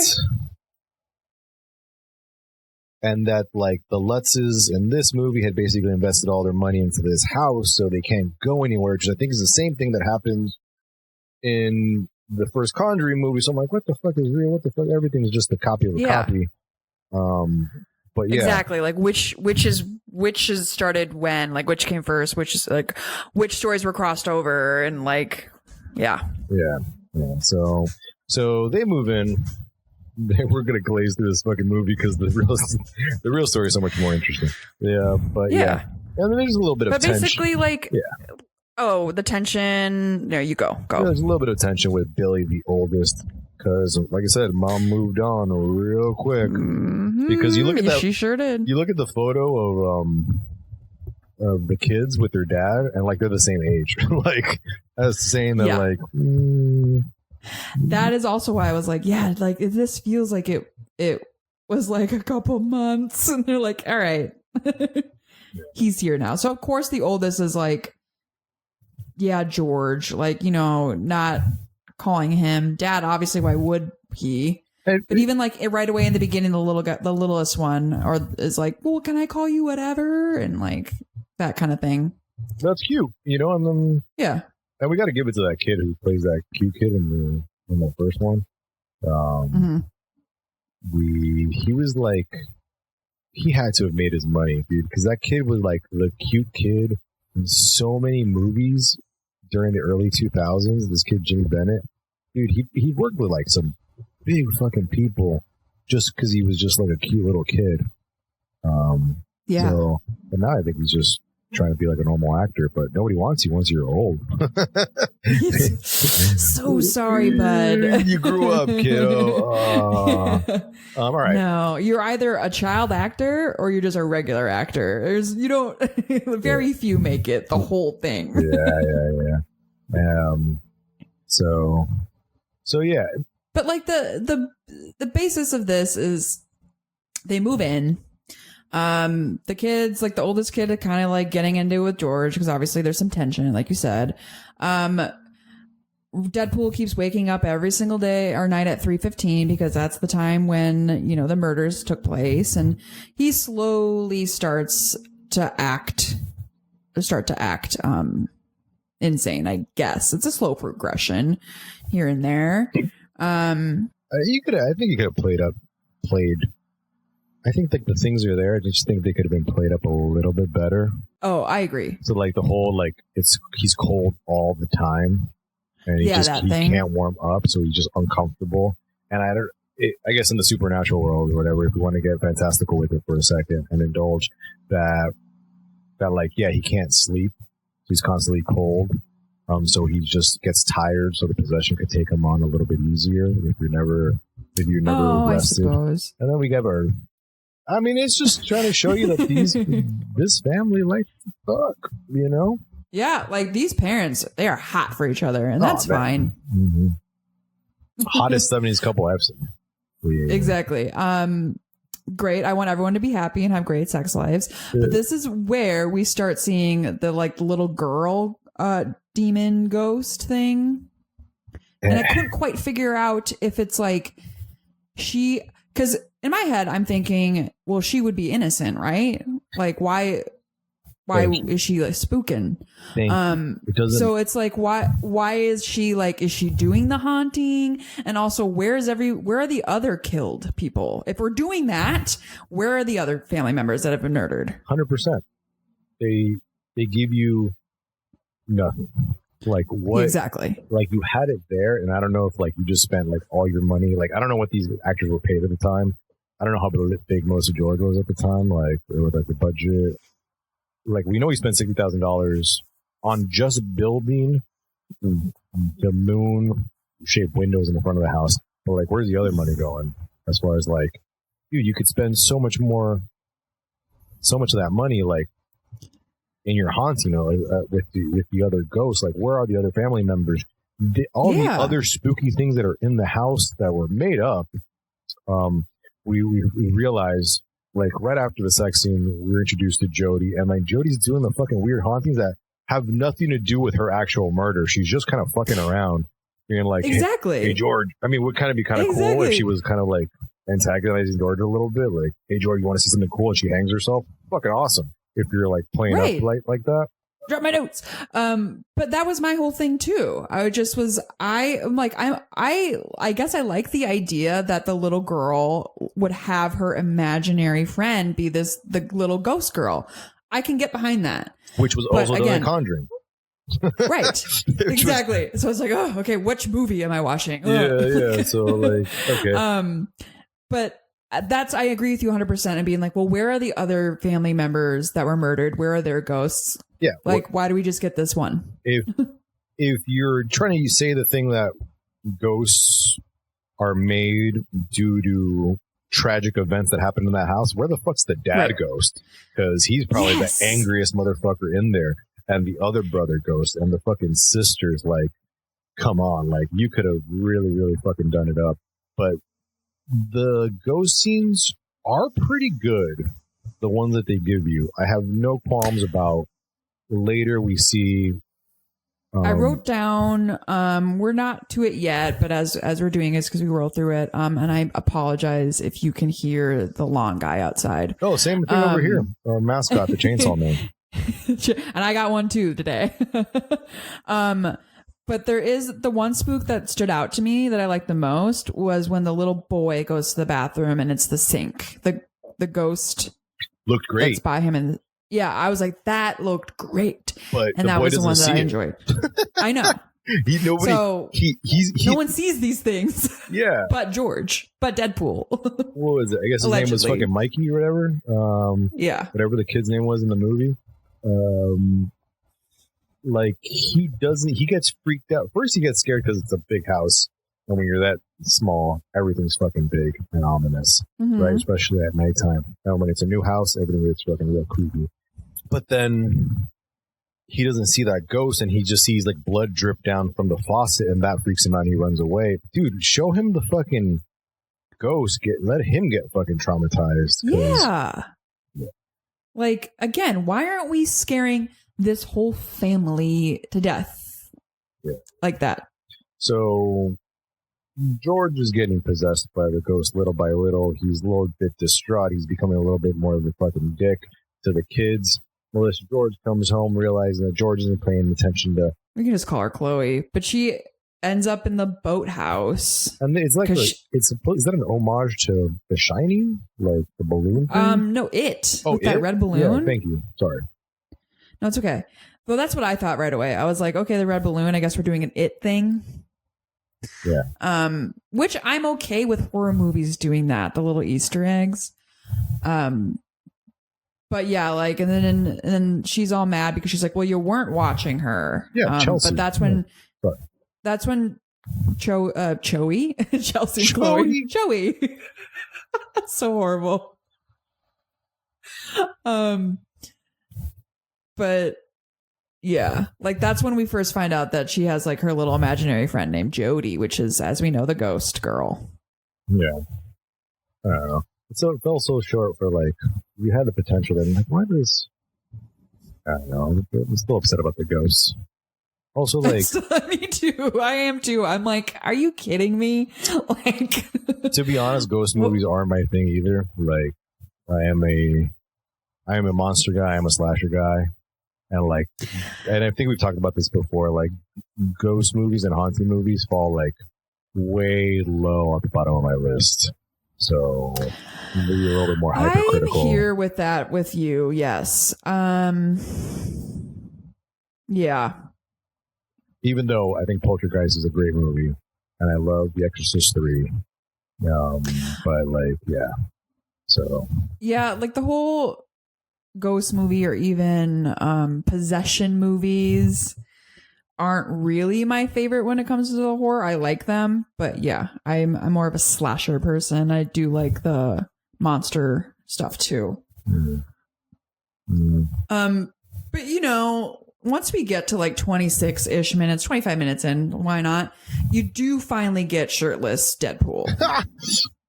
like the Lutzes in this movie had basically invested all their money into this house, so they can't go anywhere. Which I think is the same thing that happens in the first Conjuring movie. So I'm like, what the fuck is real? What the fuck? Everything's just a copy of a copy. But yeah, exactly. Like which is started when, like, which came first, which is like which stories were crossed over, and like yeah. So they move in. We're gonna glaze through this fucking movie because the real story is so much more interesting. Yeah, but yeah. And there's a little bit of tension. But basically, like, oh, the tension. No, you go. There's a little bit of tension with Billy, the oldest. Because, like I said, mom moved on real quick. Mm-hmm. Because you look at that, she sure did. You look at the photo of the kids with their dad, and like they're the same age. Like, that's saying that, like. That is also why I was like, yeah, like this feels like it was like a couple months, and they're like, all right, he's here now. So of course the oldest is like, yeah, George, like, you know, not calling him dad. Obviously, why would he? But even like right away in the beginning, the littlest one, is like, well, can I call you whatever, and like that kind of thing. That's cute, you know. And then and we got to give it to that kid who plays that cute kid in the first one. He was like, he had to have made his money, dude, because that kid was like the cute kid in so many movies during the early 2000s. This kid Jimmy Bennett, dude, he worked with like some big fucking people just because he was just like a cute little kid. So, but now I think he's just trying to be like a normal actor, but nobody wants you once you're old. So sorry, bud. You grew up, kiddo. All right. No, you're either a child actor or you're just a regular actor. Very few make it the whole thing. Yeah. So yeah. But like the basis of this is they move in. The kids, like the oldest kid, are kind of like getting into it with George because obviously there's some tension, like you said. Deadpool keeps waking up every single day or night at 3:15 because that's the time when, you know, the murders took place, and he slowly starts to act insane, I guess. It's a slow progression here and there. You could. I think you could have played. I think like the things are there. I just think they could have been played up a little bit better. Oh, I agree. So like the whole like he's cold all the time, and he can't warm up, so he's just uncomfortable. And I guess in the supernatural world or whatever, if we want to get fantastical with it for a second and indulge that like he can't sleep, he's constantly cold. So he just gets tired, so the possession could take him on a little bit easier if you're never rested. I suppose. And then we get our. I mean, it's just trying to show you that this family likes to fuck, you know? Yeah, like these parents, they are hot for each other, and that's fine. Mm-hmm. Hottest 70s couple I've seen. Yeah. Exactly. Great. I want everyone to be happy and have great sex lives. Yeah. But this is where we start seeing the little girl demon ghost thing. And I couldn't quite figure out if it's like because in my head, I'm thinking, well, she would be innocent, right? Like, why is she like spooking? So it's like, why is she like, is she doing the haunting? And also, where are the other killed people? If we're doing that, where are the other family members that have been murdered? 100%. They give you nothing. Like what exactly? Like you had it there, and I don't know if like you just spent like all your money. Like I don't know what these actors were paid at the time. I don't know how big Melissa George was at the time. Like with like the budget. Like we know he spent $60,000 on just building the moon-shaped windows in the front of the house. But like, where's the other money going? As far as like, dude, you could spend so much of that money like in your haunting, with the other ghosts. Like, where are the other family members? The other spooky things that are in the house that were made up. We realized. Like, right after the sex scene, we were introduced to Jody, and, like, Jody's doing the fucking weird hauntings that have nothing to do with her actual murder. She's just kind of fucking around, being like, exactly. Hey, George. I mean, it would kind of be kind of cool if she was kind of, like, antagonizing George a little bit. Like, hey, George, you want to see something cool? And she hangs herself? Fucking awesome. If you're, like, playing up like that. Drop my notes. But that was my whole thing too. I guess I like the idea that the little girl would have her imaginary friend be the little ghost girl. I can get behind that. Which was also The Conjuring. Right. Exactly. So it's like, oh, okay, which movie am I watching? Yeah. So like, okay. But I agree with you 100% and being like, well, where are the other family members that were murdered? Where are their ghosts? Yeah. Like, why do we just get this one? If you're trying to say the thing that ghosts are made due to tragic events that happened in that house, where the fuck's the dad ghost? Because he's probably the angriest motherfucker in there. And the other brother ghost and the fucking sisters, like, come on. Like, you could have really, really fucking done it up. But the ghost scenes are pretty good. The ones that they give you. I have no qualms about. Later we see I wrote down we're not to it yet, but as we're doing this because we roll through it, and I apologize if you can hear the long guy outside. Oh, same thing over here. Our mascot, the chainsaw man. And I got one too today. But there is the one spook that stood out to me that I liked the most was when the little boy goes to the bathroom and it's the sink. The ghost looked great. That's by him, and yeah, I was like, that looked great. And that was the one that I enjoyed. I know. No one sees these things. Yeah. But George. But Deadpool. What was it? I guess his name was fucking Mikey or whatever. Yeah. Whatever the kid's name was in the movie. Like, he gets freaked out. First, he gets scared because it's a big house. And when you're that small, everything's fucking big and ominous, right? Especially at nighttime. And when it's a new house, everything gets fucking real creepy. But then he doesn't see that ghost, and he just sees like blood drip down from the faucet, and that freaks him out, and he runs away. Dude, show him the fucking ghost. Let him get fucking traumatized. Yeah. Like, again, why aren't we scaring this whole family to death like that? So George is getting possessed by the ghost little by little. He's a little bit distraught. He's becoming a little bit more of a fucking dick to the kids. Melissa George comes home realizing that George isn't paying attention to... We can just call her Chloe. But she ends up in the boathouse. And it's like is that an homage to The Shining, like the balloon thing? No, that red balloon. Yeah, thank you. Sorry. No, it's okay. Well, that's what I thought right away. I was like, okay, the red balloon. I guess we're doing an It thing. Yeah. Which I'm okay with horror movies doing that, the little Easter eggs. But yeah, like, and then she's all mad because she's like, well, you weren't watching her. Yeah, Chelsea. But that's when Chloe. That's so horrible. But yeah, like that's when we first find out that she has like her little imaginary friend named Jody, which is, as we know, the ghost girl. Yeah. I don't know. It fell so short for like, you had the potential then. Like, why does, I don't know. I'm still upset about the ghosts. Also, like, me too. I am too. I'm like, are you kidding me? Like, to be honest, ghost movies aren't my thing either. Like, I am a monster guy. I'm a slasher guy. And I think we've talked about this before. Like, ghost movies and haunted movies fall like way low at the bottom of my list. So maybe a little bit more hypercritical. I'm here with that with you. Yes. Yeah. Even though I think Poltergeist is a great movie, and I love The Exorcist 3. But like, yeah. So yeah, like the whole ghost movie or even possession movies aren't really my favorite when it comes to the horror. I like them, but yeah, I'm more of a slasher person. I do like the monster stuff too. But you know, once we get to like 26-ish minutes, 25 minutes in, why not? You do finally get shirtless Deadpool.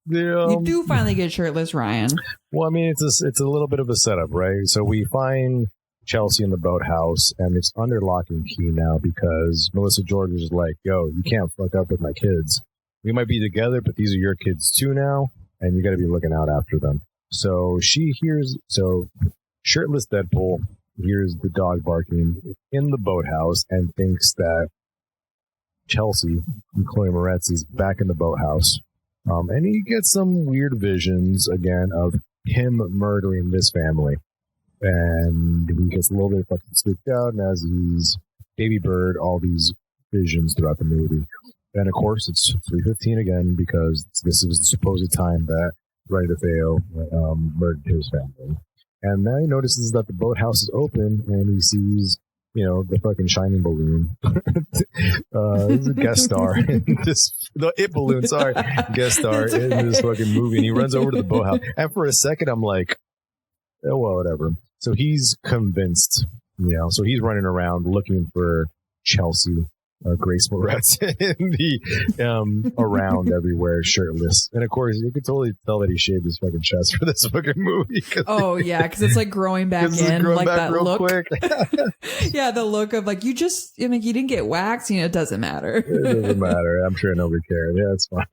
You do finally get shirtless Ryan. Well, I mean, it's a little bit of a setup, right? So we find Chelsea in the boathouse, and it's under lock and key now because Melissa George is like, yo, you can't fuck up with my kids. We might be together, but these are your kids too now, and you got to be looking out after them. So shirtless Deadpool hears the dog barking in the boathouse and thinks that Chelsea, Chloe Moretz, is back in the boathouse. And he gets some weird visions again of him murdering this family. And he gets a little bit fucking spooked out, and as he's baby bird all these visions throughout the movie. And of course, it's 3:15 again because this is the supposed time that Ray DeFeo murdered his family. And now he notices that the boathouse is open, and he sees, the fucking shining balloon. He's a guest star in the It balloon, sorry, guest star in this fucking movie. And he runs over to the boathouse. And for a second, I'm like, oh, well, whatever. So he's convinced, so he's running around looking for Chelsea, Grace Moretz, in the around everywhere, shirtless. And of course, you could totally tell that he shaved his fucking chest for this fucking movie. Oh yeah, because it's like growing back in, like that look. Quick. Yeah, the look of like you didn't get waxed. It doesn't matter. It doesn't matter. I'm sure nobody cared. Yeah, it's fine.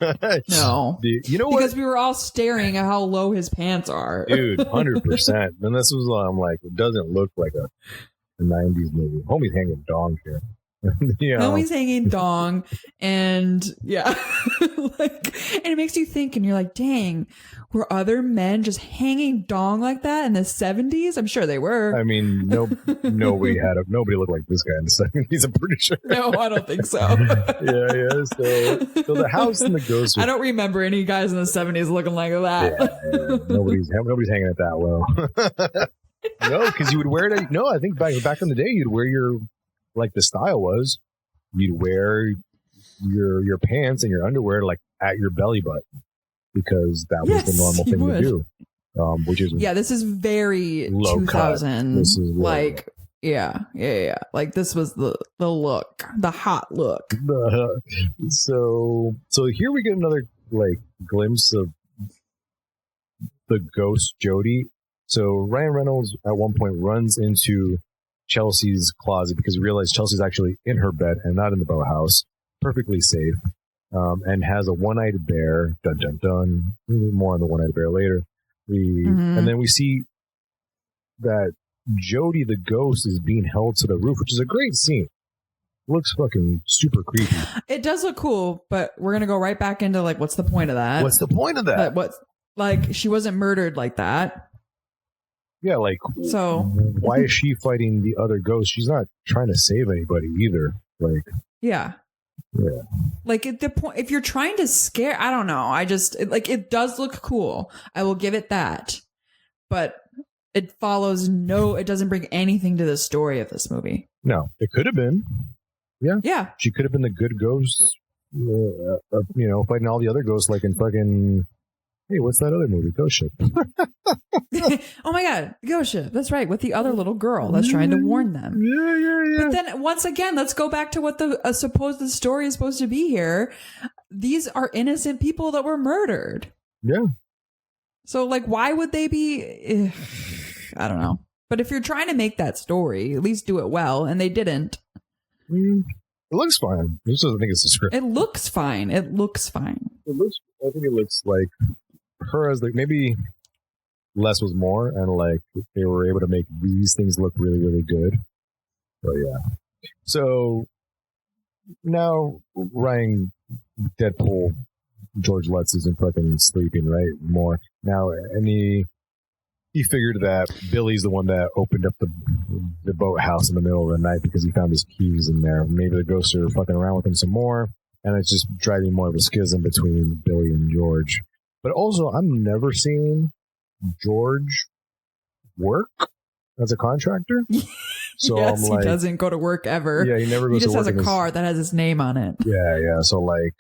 No, you know what? Because we were all staring at how low his pants are, dude. 100%. And this was I'm like, it doesn't look like a 90s movie. Homie's hanging dong here. Homie's hanging dong, and yeah, and it makes you think, and you're like, dang, were other men just hanging dong like that in the 70s? I'm sure they were. I mean, nobody looked like this guy in the 70s. I'm pretty sure. No, I don't think so. Yeah. So the house and the ghost. I don't remember any guys in the 70s looking like that. Yeah. Nobody's hanging it that low. No, because you would wear it. No, I think back in the day, you'd wear your. Like the style was, you'd wear your pants and your underwear like at your belly button because that was the normal thing to do. Which is this is very low 2000. This is like yeah. Like this was the look, the hot look. So here we get another like glimpse of the ghost Jody. So Ryan Reynolds at one point runs into Chelsea's closet because we realize Chelsea's actually in her bed and not in the boathouse, perfectly safe, and has a one-eyed bear. Dun dun dun. More on the one-eyed bear later. And then we see that Jody the ghost is being held to the roof, which is a great scene. looks fucking super creepy. It does look cool, but we're gonna go right back into like, what's the point of that? What's the point of that? What, like, she wasn't murdered like that. Yeah, like, so why is she fighting the other ghost? She's not trying to save anybody either. Like, yeah. Like at the point, if you're trying to scare, I don't know. It does look cool. I will give it that, but it doesn't bring anything to the story of this movie. No, it could have been. Yeah. She could have been the good ghost, fighting all the other ghosts, like in fucking. Hey, what's that other movie? Ghost Ship. Oh my God, Ghost Ship. That's right, with the other little girl that's trying to warn them. Yeah. But then once again, let's go back to what the supposed story is supposed to be here. These are innocent people that were murdered. Yeah. So like, why would they be? I don't know. But if you're trying to make that story, at least do it well, and they didn't. It looks fine. I just don't think it's a script. It looks fine. I think it looks like her as like maybe less was more, and like they were able to make these things look really, really good. So yeah. So now Ryan Deadpool George Lutz isn't fucking sleeping, right? More now, and he figured that Billy's the one that opened up the boathouse in the middle of the night because he found his keys in there. Maybe the ghosts are fucking around with him some more, and it's just driving more of a schism between Billy and George. But also, I'm never seeing George work as a contractor. So yes, I'm like, he doesn't go to work ever. Yeah, he never goes to work. He just has a car that has his name on it. Yeah. So like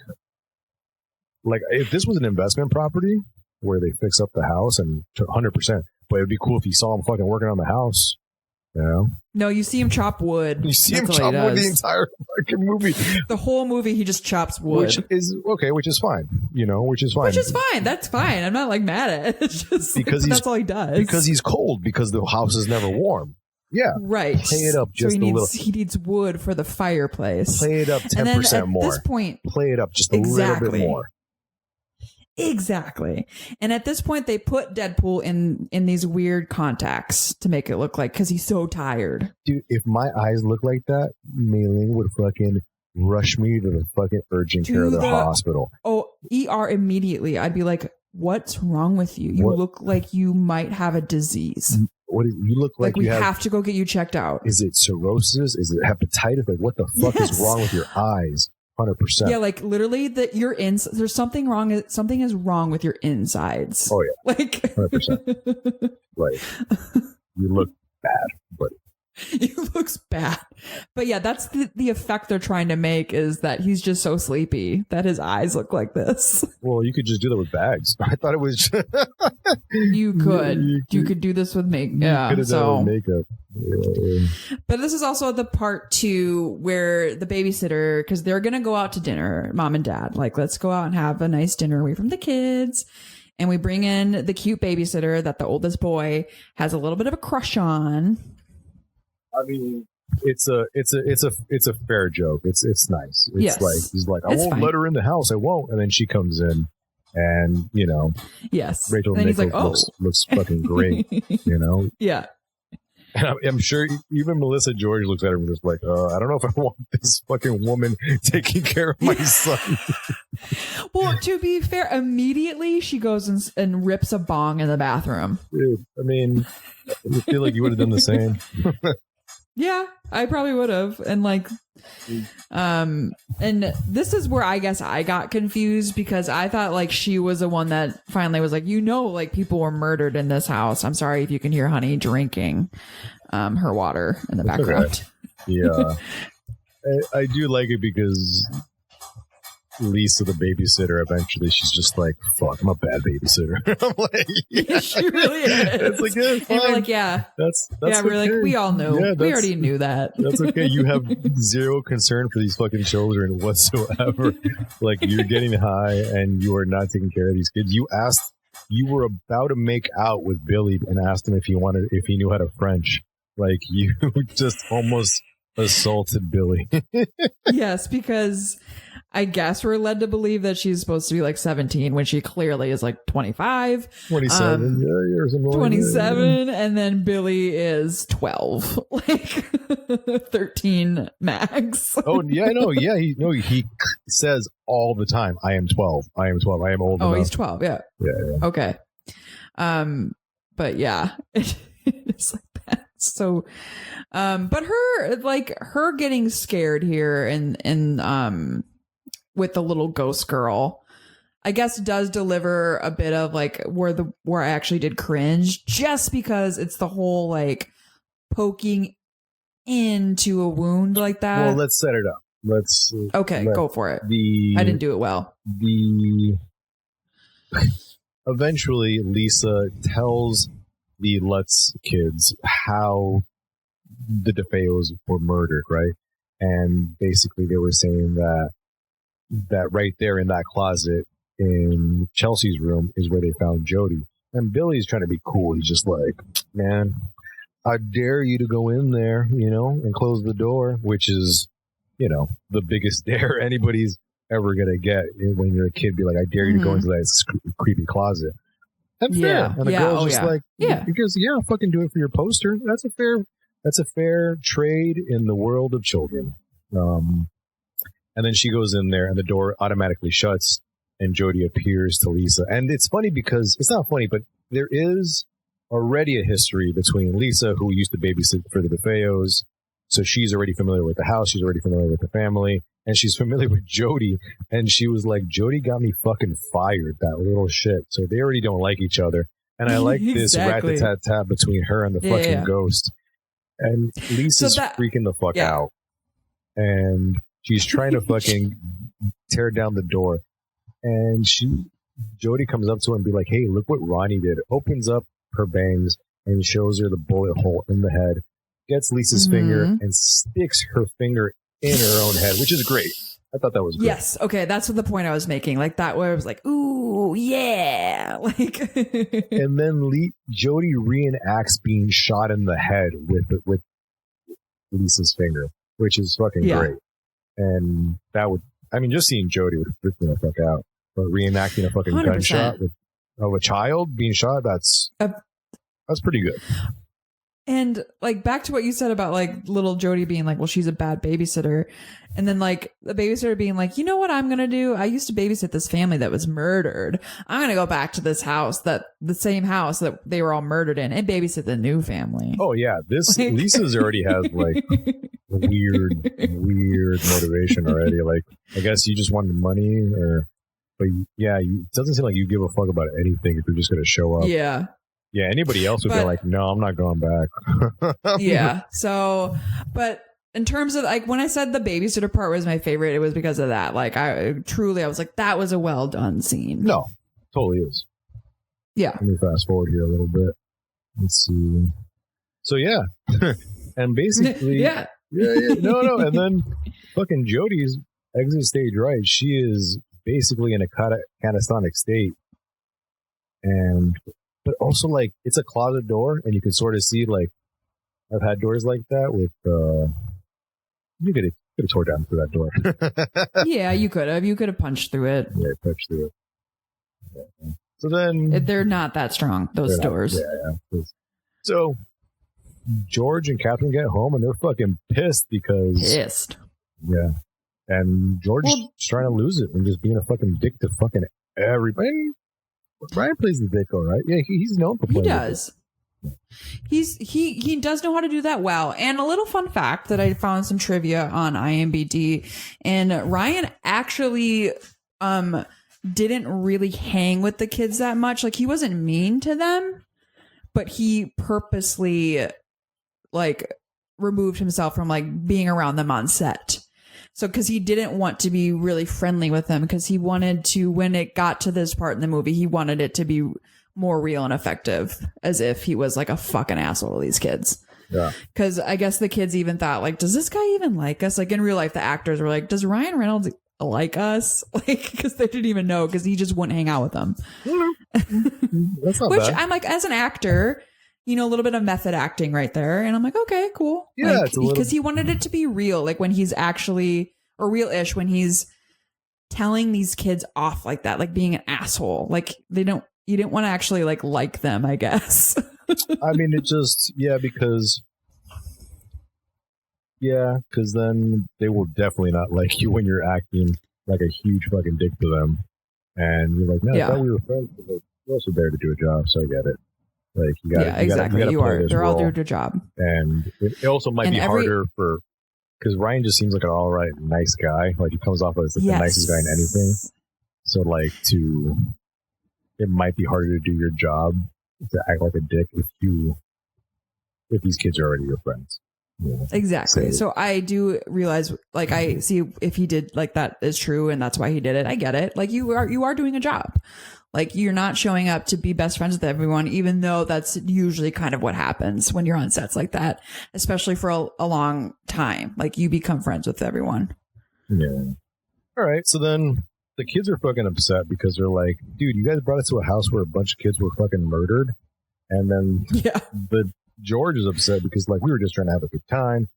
if this was an investment property where they fix up the house and 100%, but it'd be cool if you saw him fucking working on the house. You know? No, you see him chop wood. You see him chop wood the entire fucking movie. The whole movie, he just chops wood. Which is fine. Which is fine. Which is fine. That's fine. I'm not like mad at it. It's just because that's all he does. Because he's cold, because the house is never warm. Yeah. Right. Play it up just so a little. He needs wood for the fireplace. Play it up 10% more. At this point, play it up just a little bit more. Exactly. And at this point, they put Deadpool in these weird contacts to make it look like, because he's so tired. Dude, if my eyes look like that, Mei-Ling would fucking rush me to the fucking urgent care of the hospital. Oh, ER immediately. I'd be like, what's wrong with you? You look like you might have a disease. What you look like we have to go get you checked out. Is it cirrhosis? Is it hepatitis? Like, what the fuck is wrong with your eyes? 100%. Yeah, like literally there's something wrong. Something is wrong with your insides. Oh yeah, like 100%. Like you look bad, but he looks bad. But yeah, that's the effect they're trying to make, is that he's just so sleepy that his eyes look like this. Well, you could just do that with bags. I thought it was. You could do this with makeup. Yeah, could have done it with makeup. Yeah. But this is also the part 2 where the babysitter, because they're gonna go out to dinner, mom and dad, like, let's go out and have a nice dinner away from the kids. And we bring in the cute babysitter that the oldest boy has a little bit of a crush on. I mean, it's a fair joke. It's nice. It's like he's like, I won't let her in the house. I won't. And then she comes in, and yes. Rachel Nichols looks fucking great. Yeah. And I'm sure even Melissa George looks at her and just like, I don't know if I want this fucking woman taking care of my son. Well, to be fair, immediately she goes and rips a bong in the bathroom. Dude, I mean, I feel like you would have done the same. Yeah, I probably would have. And and this is where I guess I got confused, because I thought like she was the one that finally was like, like people were murdered in this house. I'm sorry if you can hear Honey drinking her water in the background. Okay. Yeah. I do like it because Lisa, the babysitter, eventually she's just like, fuck, I'm a bad babysitter. I'm like, yeah. She really is. It's like, yeah, fine. And we're like, yeah. That's we're okay. like, we all know. Yeah, we already knew that. That's okay. You have zero concern for these fucking children whatsoever. Like, you're getting high and you are not taking care of these kids. You were about to make out with Billy and asked him if he knew how to French. Like, you just almost assaulted Billy. Yes, because I guess we're led to believe that she's supposed to be like 17 when she clearly is like 25. 27. Years and more. 27. And then Billy is 12. Like 13 max. Oh, yeah, I know. Yeah, he says all the time, I am 12. I am 12. I am old enough. Oh, he's 12. Yeah. Yeah. Okay. But yeah, it's like that. So, but her getting scared here and with the little ghost girl, I guess does deliver a bit of like where I actually did cringe, just because it's the whole like poking into a wound like that. Well, let's set it up. Go for it. I didn't do it well. Eventually Lisa tells the Lutz kids how the DeFeos were murdered, right? And basically they were saying that right there in that closet in Chelsea's room is where they found Jody. And Billy's trying to be cool. He's just like, man, I dare you to go in there, and close the door, which is, the biggest dare anybody's ever going to get when you're a kid. Be like, I dare you to go into that creepy closet. That's fair. And the girl's just like, because, fucking do it for your poster. That's a fair trade in the world of children. And then she goes in there and the door automatically shuts and Jody appears to Lisa. And it's funny because it's not funny, but there is already a history between Lisa, who used to babysit for the DeFeos. So she's already familiar with the house. She's already familiar with the family. And she's familiar with Jody. And she was like, Jody got me fucking fired, that little shit. So they already don't like each other. And I like this rat-a-tat-tat between her and the fucking ghost. And Lisa's freaking the fuck out. And she's trying to fucking tear down the door. And Jody comes up to her and be like, hey, look what Ronnie did. Opens up her bangs and shows her the bullet hole in the head. Gets Lisa's finger and sticks her finger in her own head, which is great. I thought that was great. Yes. Okay. That's what the point I was making. Like that where I was like, ooh, yeah. Like, and then Jody reenacts being shot in the head with Lisa's finger, which is fucking great. And that would, just seeing Jody would freak me the fuck out. But reenacting a fucking 100%. Gunshot of a child being shot, that's pretty good. And like back to what you said about like little Jody being like, well, she's a bad babysitter. And then like the babysitter being like, you know what I'm going to do? I used to babysit this family that was murdered. I'm going to go back to this house, the same house that they were all murdered in, and babysit the new family. Oh yeah. Lisa's already has like weird motivation already. Like, I guess you just wanted money but yeah, it doesn't seem like you give a fuck about anything if you're just going to show up. Yeah. Yeah, anybody else would be like, no, I'm not going back. Yeah. So, but in terms of like when I said the babysitter part was my favorite, it was because of that. Like I was like, that was a well done scene. No, totally is. Yeah. Let me fast forward here a little bit. Let's see. So yeah. And basically, no. And then fucking Jody's exit stage right. She is basically in a catatonic state. But also, like, it's a closet door, and you can sort of see, like, I've had doors like that with, you could have tore down through that door. Yeah, you could have. You could have punched through it. Yeah, punched through it. Yeah. So then... They're not that strong, those doors. Yeah. So, George and Catherine get home, and they're fucking pissed because... Pissed. Yeah. And George's trying to lose it and just being a fucking dick to fucking everybody. Ryan plays the dick, all right. Yeah, he's known for playing. He does. He does know how to do that well. And a little fun fact that I found some trivia on IMDb, and Ryan actually didn't really hang with the kids that much. Like, he wasn't mean to them, but he purposely like removed himself from like being around them on set. So, because he didn't want to be really friendly with them, because he wanted to, when it got to this part in the movie, he wanted it to be more real and effective, as if he was like a fucking asshole to these kids. Yeah. Because I guess the kids even thought, like, does this guy even like us? Like, in real life, the actors were like, does Ryan Reynolds like us? Like, because they didn't even know, because he just wouldn't hang out with them. That's not Which bad. I'm like, as an actor, a little bit of method acting right there. And I'm like, okay, cool. Yeah, like, because he wanted it to be real. Like when he's actually, or real-ish, when he's telling these kids off like that, like being an asshole. Like you didn't want to actually like them, I guess. I mean, it just, because then they will definitely not like you when you're acting like a huge fucking dick to them. And you're like, no, I thought we were friends. But we're also there to do a job, so I get it. Like, you got exactly. You are. They're all doing their job. And it also might be harder because Ryan just seems like an all right, nice guy. Like, he comes off as like the nicest guy in anything. So, like, it might be harder to do your job to act like a dick if these kids are already your friends. Yeah. Exactly. So I do realize, like, I see if he did like that is true, and that's why he did it. I get it. Like, you are doing a job. Like, you're not showing up to be best friends with everyone, even though that's usually kind of what happens when you're on sets like that, especially for a long time. Like, you become friends with everyone. Yeah. All right. So then the kids are fucking upset because they're like, dude, you guys brought us to a house where a bunch of kids were fucking murdered. And then George is upset because, like, we were just trying to have a good time.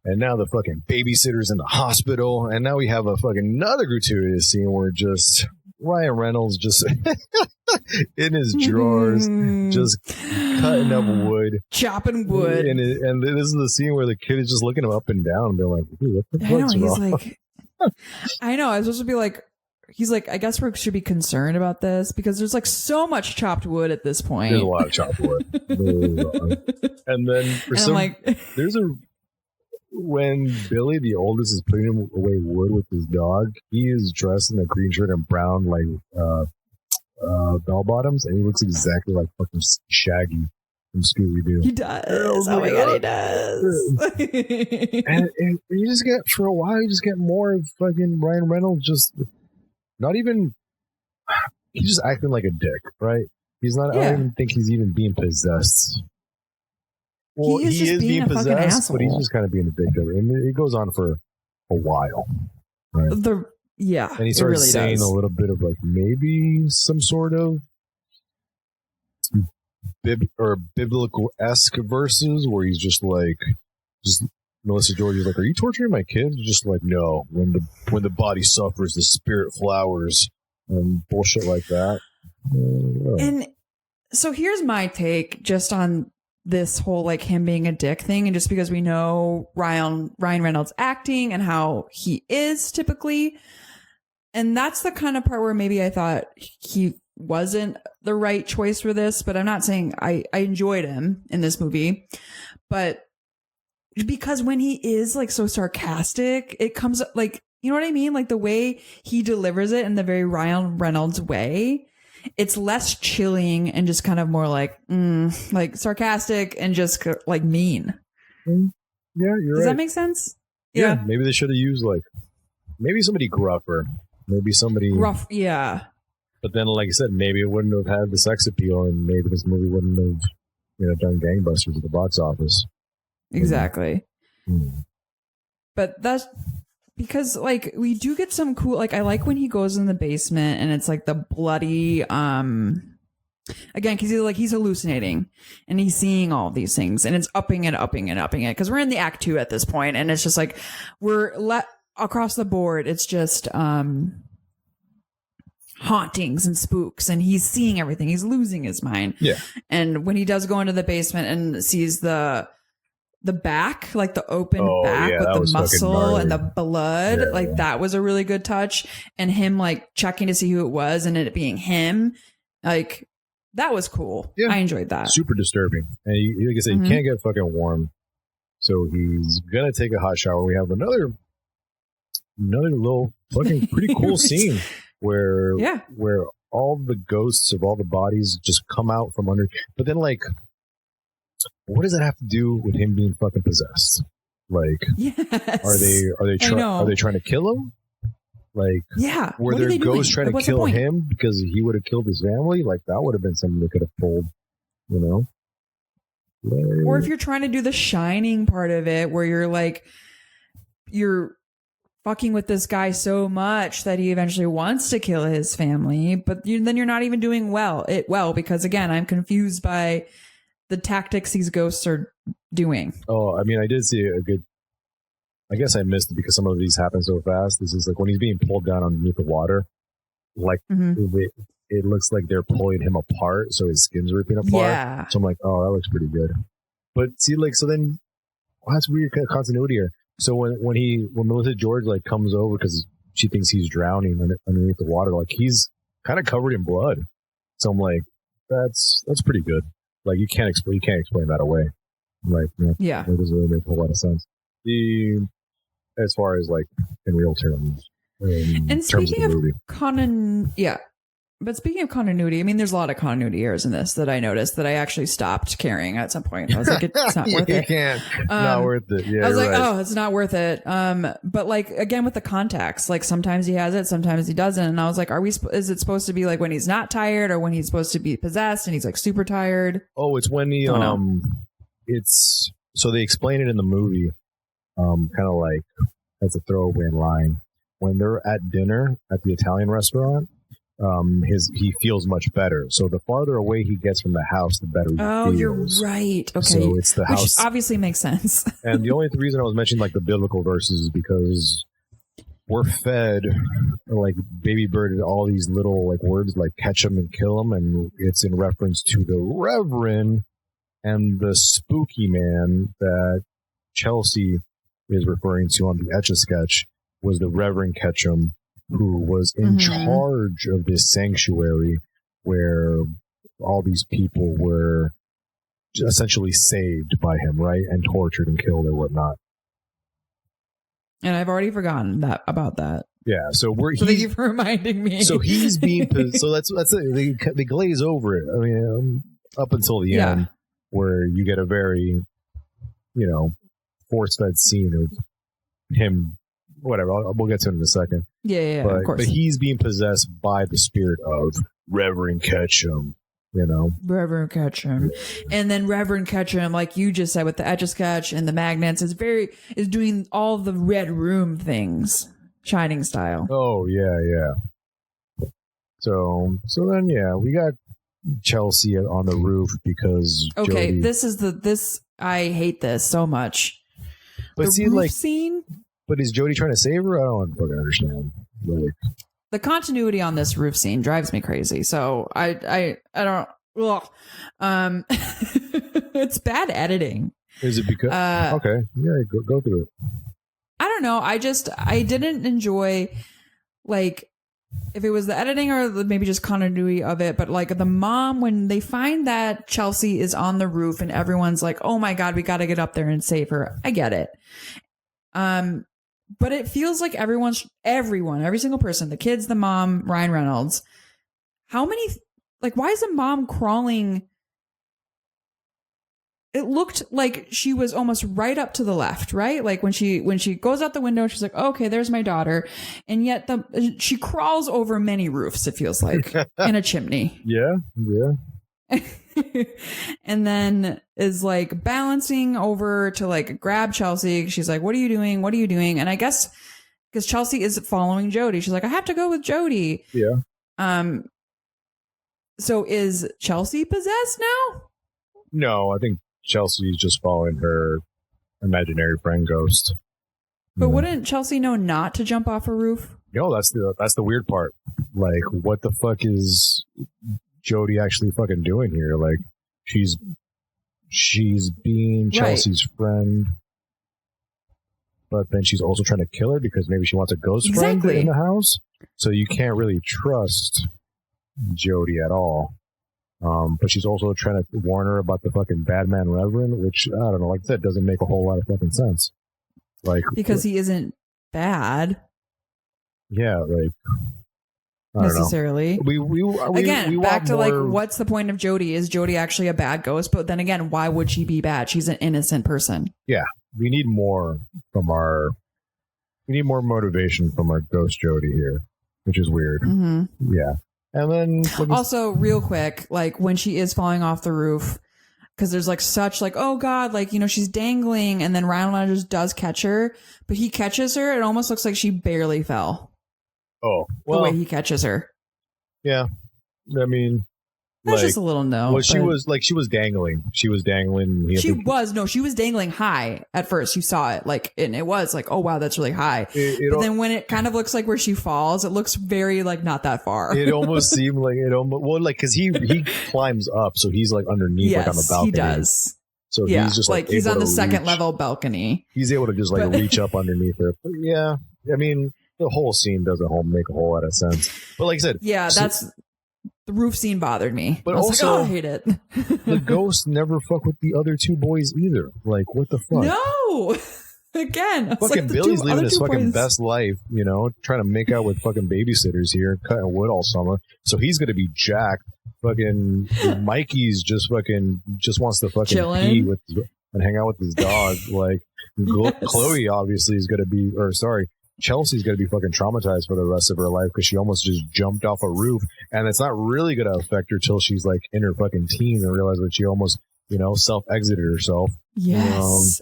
And now the fucking babysitter's in the hospital. And now we have a fucking another gratuitous scene where just Ryan Reynolds just in his drawers, just cutting up wood. Chopping wood. And this is the scene where the kid is just looking him up and down and they're like, what the fuck's wrong? I know. I was supposed to be like, he's like, I guess we should be concerned about this because there's like so much chopped wood at this point. There's a lot of chopped wood. And then when Billy, the oldest, is putting away wood with his dog, he is dressed in a green shirt and brown, like, bell bottoms, and he looks exactly like fucking Shaggy from Scooby-Doo. He does. Oh my God, he does. and you just get, for a while, you just get more of fucking Ryan Reynolds just not even, he's just acting like a dick, right? He's not, I don't even think he's even being possessed. Well, he is being possessed, but he's just kind of being a dick. And it goes on for a while. Right? And he starts saying a little bit of like maybe some sort of biblical-esque verses where he's just like, Melissa George is like, "Are you torturing my kids?" Just like, no. When the body suffers, the spirit flowers, and bullshit like that. And so here's my take just on this whole like him being a dick thing, and just because we know Ryan Reynolds acting and how he is typically, and that's the kind of part where maybe I thought he wasn't the right choice for this, but I'm not saying I enjoyed him in this movie, but because when he is like so sarcastic, it comes like, you know what I mean? Like the way he delivers it in the very Ryan Reynolds way, it's less chilling and just kind of more like sarcastic and just like mean. Yeah, you're right. Does that make sense? Yeah. Maybe they should have used like maybe somebody gruffer, maybe somebody rough. Yeah. But then, like I said, maybe it wouldn't have had the sex appeal, and maybe this movie wouldn't have, done gangbusters at the box office. Exactly. But that's because like we do get some cool, like I like when he goes in the basement and it's like the bloody again, because he's hallucinating and he's seeing all these things and it's upping it because we're in the act 2 at this point, and it's just like we're across the board, it's just hauntings and spooks, and he's seeing everything, he's losing his mind. And when he does go into the basement and sees the back, like the open back with the muscle and the blood, that was a really good touch. And him like checking to see who it was and it being him, like that was cool. I enjoyed that. Super disturbing. And like I said, you can't get fucking warm, so he's gonna take a hot shower. We have another little fucking pretty cool scene where all the ghosts of all the bodies just come out from under, but then like, what does that have to do with him being fucking possessed? Like, are they trying to kill him? Like, were there ghosts trying to kill him because he would have killed his family? Like, that would have been something they could have pulled, Like, or if you're trying to do the Shining part of it, where you're like, you're fucking with this guy so much that he eventually wants to kill his family, but then you're not even doing well because again, I'm confused by the tactics these ghosts are doing. Oh, I mean, I did see I guess I missed it because some of these happen so fast. This is like when he's being pulled down underneath the water, like it looks like they're pulling him apart, so his skin's ripping apart. Yeah. So I'm like, oh, that looks pretty good. But see, like, so then, that's weird continuity here. So when Melissa George like comes over because she thinks he's drowning underneath the water, like he's kind of covered in blood. So I'm like, that's pretty good. Like you can't explain that away. Like, yeah, it doesn't really make a whole lot of sense. As far as like in real terms, and speaking of but speaking of continuity, I mean, there's a lot of continuity errors in this that I noticed that I actually stopped caring at some point. I was like, it's not worth it. Not worth it. Yeah, I was like, oh, it's not worth it. But like again with the contacts, like sometimes he has it, sometimes he doesn't, and I was like, is it supposed to be like when he's not tired or when he's supposed to be possessed and he's like super tired? Oh, it's when he it's so they explain it in the movie. Kind of like as a throwaway line when they're at dinner at the Italian restaurant. He feels much better. So the farther away he gets from the house, the better he feels. You're right. Okay, so it's the house. Which obviously makes sense. And the only reason I was mentioning like the biblical verses is because we're fed like baby bird all these little like words like catch 'em and kill 'em, and it's in reference to the Reverend and the spooky man that Chelsea is referring to on the Etch-a-Sketch was the Reverend Ketchum, who was in charge of this sanctuary where all these people were essentially saved by him, right? And tortured and killed or whatnot. And I've already forgotten about that. Yeah, so thank you for reminding me. So he's being so that's it. They glaze over it. I mean, up until the end, where you get a very, force-fed scene of him. Whatever, we'll get to it in a second. Yeah, of course. But he's being possessed by the spirit of Reverend Ketchum. Reverend Ketchum, and then Reverend Ketchum, like you just said with the Etch-a-Sketch and the magnets, is doing all the red room things, Shining style. Oh yeah. So then we got Chelsea on the roof because okay, Jody, I hate this so much. But the roof scene. But is Jody trying to save her? I don't fucking understand. Like the continuity on this roof scene drives me crazy. So I don't. Ugh. It's bad editing. Is it because? Okay, yeah, go through it. I don't know. I didn't enjoy like if it was the editing or maybe just continuity of it. But like the mom, when they find that Chelsea is on the roof and everyone's like, "Oh my God, we got to get up there and save her." I get it. But it feels like everyone, every single person, the kids, the mom, Ryan Reynolds, why is the mom crawling? It looked like she was almost right up to the left, right? Like when she goes out the window, she's like, okay, there's my daughter. And yet she crawls over many roofs, it feels like, in a chimney. Yeah. And then is like balancing over to like grab Chelsea. She's like, what are you doing? What are you doing? And I guess because Chelsea is following Jody, she's like, I have to go with Jody. Yeah. So is Chelsea possessed now? No, I think Chelsea's just following her imaginary friend Ghost. But wouldn't Chelsea know not to jump off a roof? No, that's the weird part. Like, what the fuck is Jody actually fucking doing here? Like, she's being Chelsea's friend, but then she's also trying to kill her because maybe she wants a ghost friend in the house. So you can't really trust Jody at all. But she's also trying to warn her about the fucking bad man Reverend, which I don't know, like that doesn't make a whole lot of fucking sense. Like because he isn't bad. Yeah, like necessarily. We back to like, what's the point of Jody? Is Jody actually a bad ghost? But then again, why would she be bad? She's an innocent person. Yeah, we need more motivation from our ghost Jody here, which is weird. Mm-hmm. Yeah, and then also real quick, like when she is falling off the roof, because there's like such like, oh God, like, she's dangling, and then Ryan Reynolds does catch her, but he catches her. It almost looks like she barely fell. Oh, well, the way he catches her. Yeah. I mean, That's just a little no. Well, she was dangling. She was dangling. She was dangling high at first. You saw it and it was like, oh wow, that's really high. But then when it kind of looks like where she falls, it looks very like not that far. It almost seemed like because he climbs up, so he's like underneath, yes, like on the balcony. He does. So he's just like he's on the second level balcony. He's able to just reach up underneath her. But yeah, I mean, the whole scene doesn't make a whole lot of sense. But like I said, yeah, the roof scene bothered me. But I was also, I hate it. The ghost never fuck with the other two boys either. Like, what the fuck? No. Again, fucking Billy's living his fucking best life, trying to make out with fucking babysitters here, cutting wood all summer. So he's gonna be jacked. Fucking Mikey's just wants to fucking pee and hang out with his dog. Like Chloe obviously is gonna be, Chelsea's gonna be fucking traumatized for the rest of her life because she almost just jumped off a roof, and it's not really gonna affect her till she's like in her fucking teens and realize that she almost self-exited herself. Yes.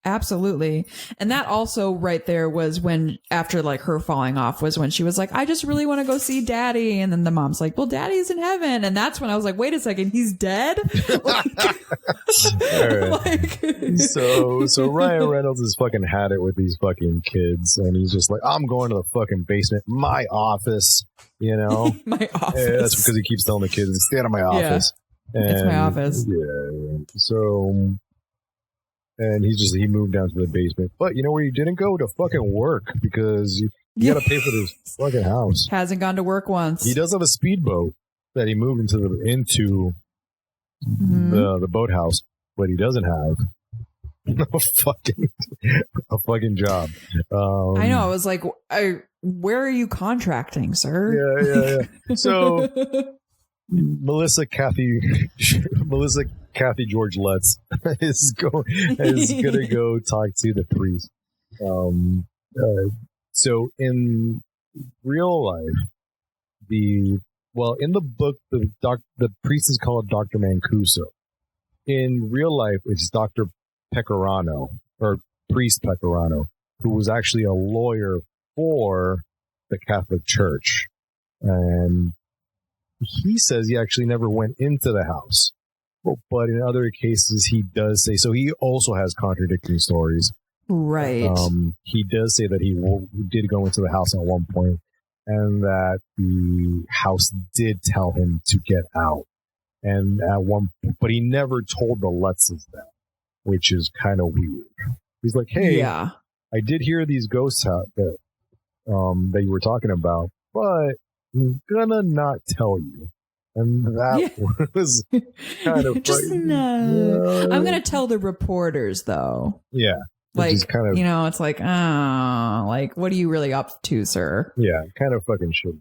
Absolutely. And that also right there was when, after like her falling off, was when she was like, I just really want to go see daddy. And then the mom's like, well, daddy's in heaven. And that's when I was like, wait a second, he's dead? So Ryan Reynolds has fucking had it with these fucking kids, and he's just like, I'm going to the fucking basement, my office, My office. Yeah, that's because he keeps telling the kids, stay out of my office. It's my office. Yeah. So, and he moved down to the basement. But you know where he didn't go? To fucking work, because you got to pay for this fucking house. Hasn't gone to work once. He does have a speedboat that he moved into the boathouse, but he doesn't have a fucking job. I know. I was like, where are you contracting, sir? Yeah. So Melissa Kathy George Lutz is gonna go talk to the priest. So in real life, in the book, the priest is called Dr. Mancuso. In real life, it's Dr. Pecorano, or Priest Pecorano, who was actually a lawyer for the Catholic Church. And he says he actually never went into the house. But in other cases, he does say, so he also has contradicting stories. Right. He does say that he did go into the house at one point, and that the house did tell him to get out. And but he never told the Lutzes that, which is kind of weird. He's like, hey, I did hear these ghosts that you were talking about, but I'm gonna not tell you. And that was kind of frightening. I'm gonna tell the reporters, though. Yeah. Like, kind of, it's like, what are you really up to, sir? Yeah, kind of fucking shit.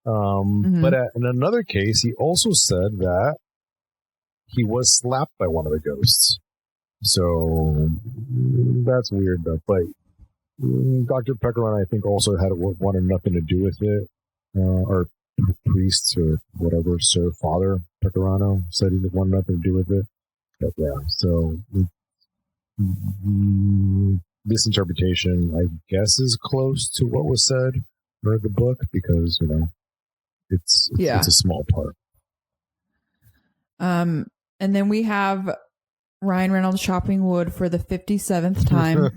But in another case, he also said that he was slapped by one of the ghosts. So that's weird, though. But Dr. Pecorano, I think, also wanted nothing to do with it. Or priests or whatever, Sir Father Pecorano said he wanted nothing to do with it. But yeah, so this interpretation, I guess, is close to what was said in the book, because it's a small part. And then we have Ryan Reynolds chopping wood for the 57th time.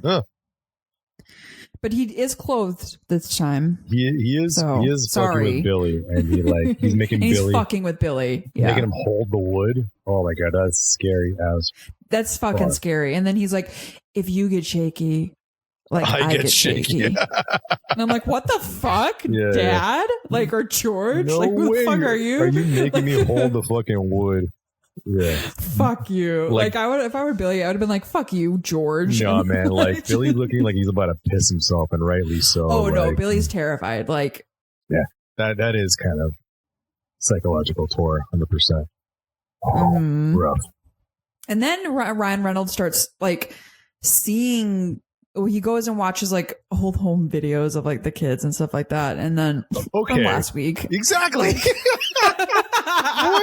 But he is clothed this time. He is fucking with Billy, and he's making and Billy. He's fucking with Billy. Yeah. Making him hold the wood. Oh my god, that's scary as. That's fucking scary. And then he's like, if you get shaky, I get shaky. Yeah. And I'm like, what the fuck, Dad? Or George? No who way. the fuck are you? Are you making me hold the fucking wood? Yeah. Fuck you. If I were Billy, I would have been like, fuck you, George. No, man. Billy's looking like he's about to piss himself, and rightly so. Oh, no. Billy's terrified. Yeah. That is kind of psychological tour, 100%. Rough. And then Ryan Reynolds starts seeing. He goes and watches old home videos of the kids and stuff like that, and then from last week, exactly. What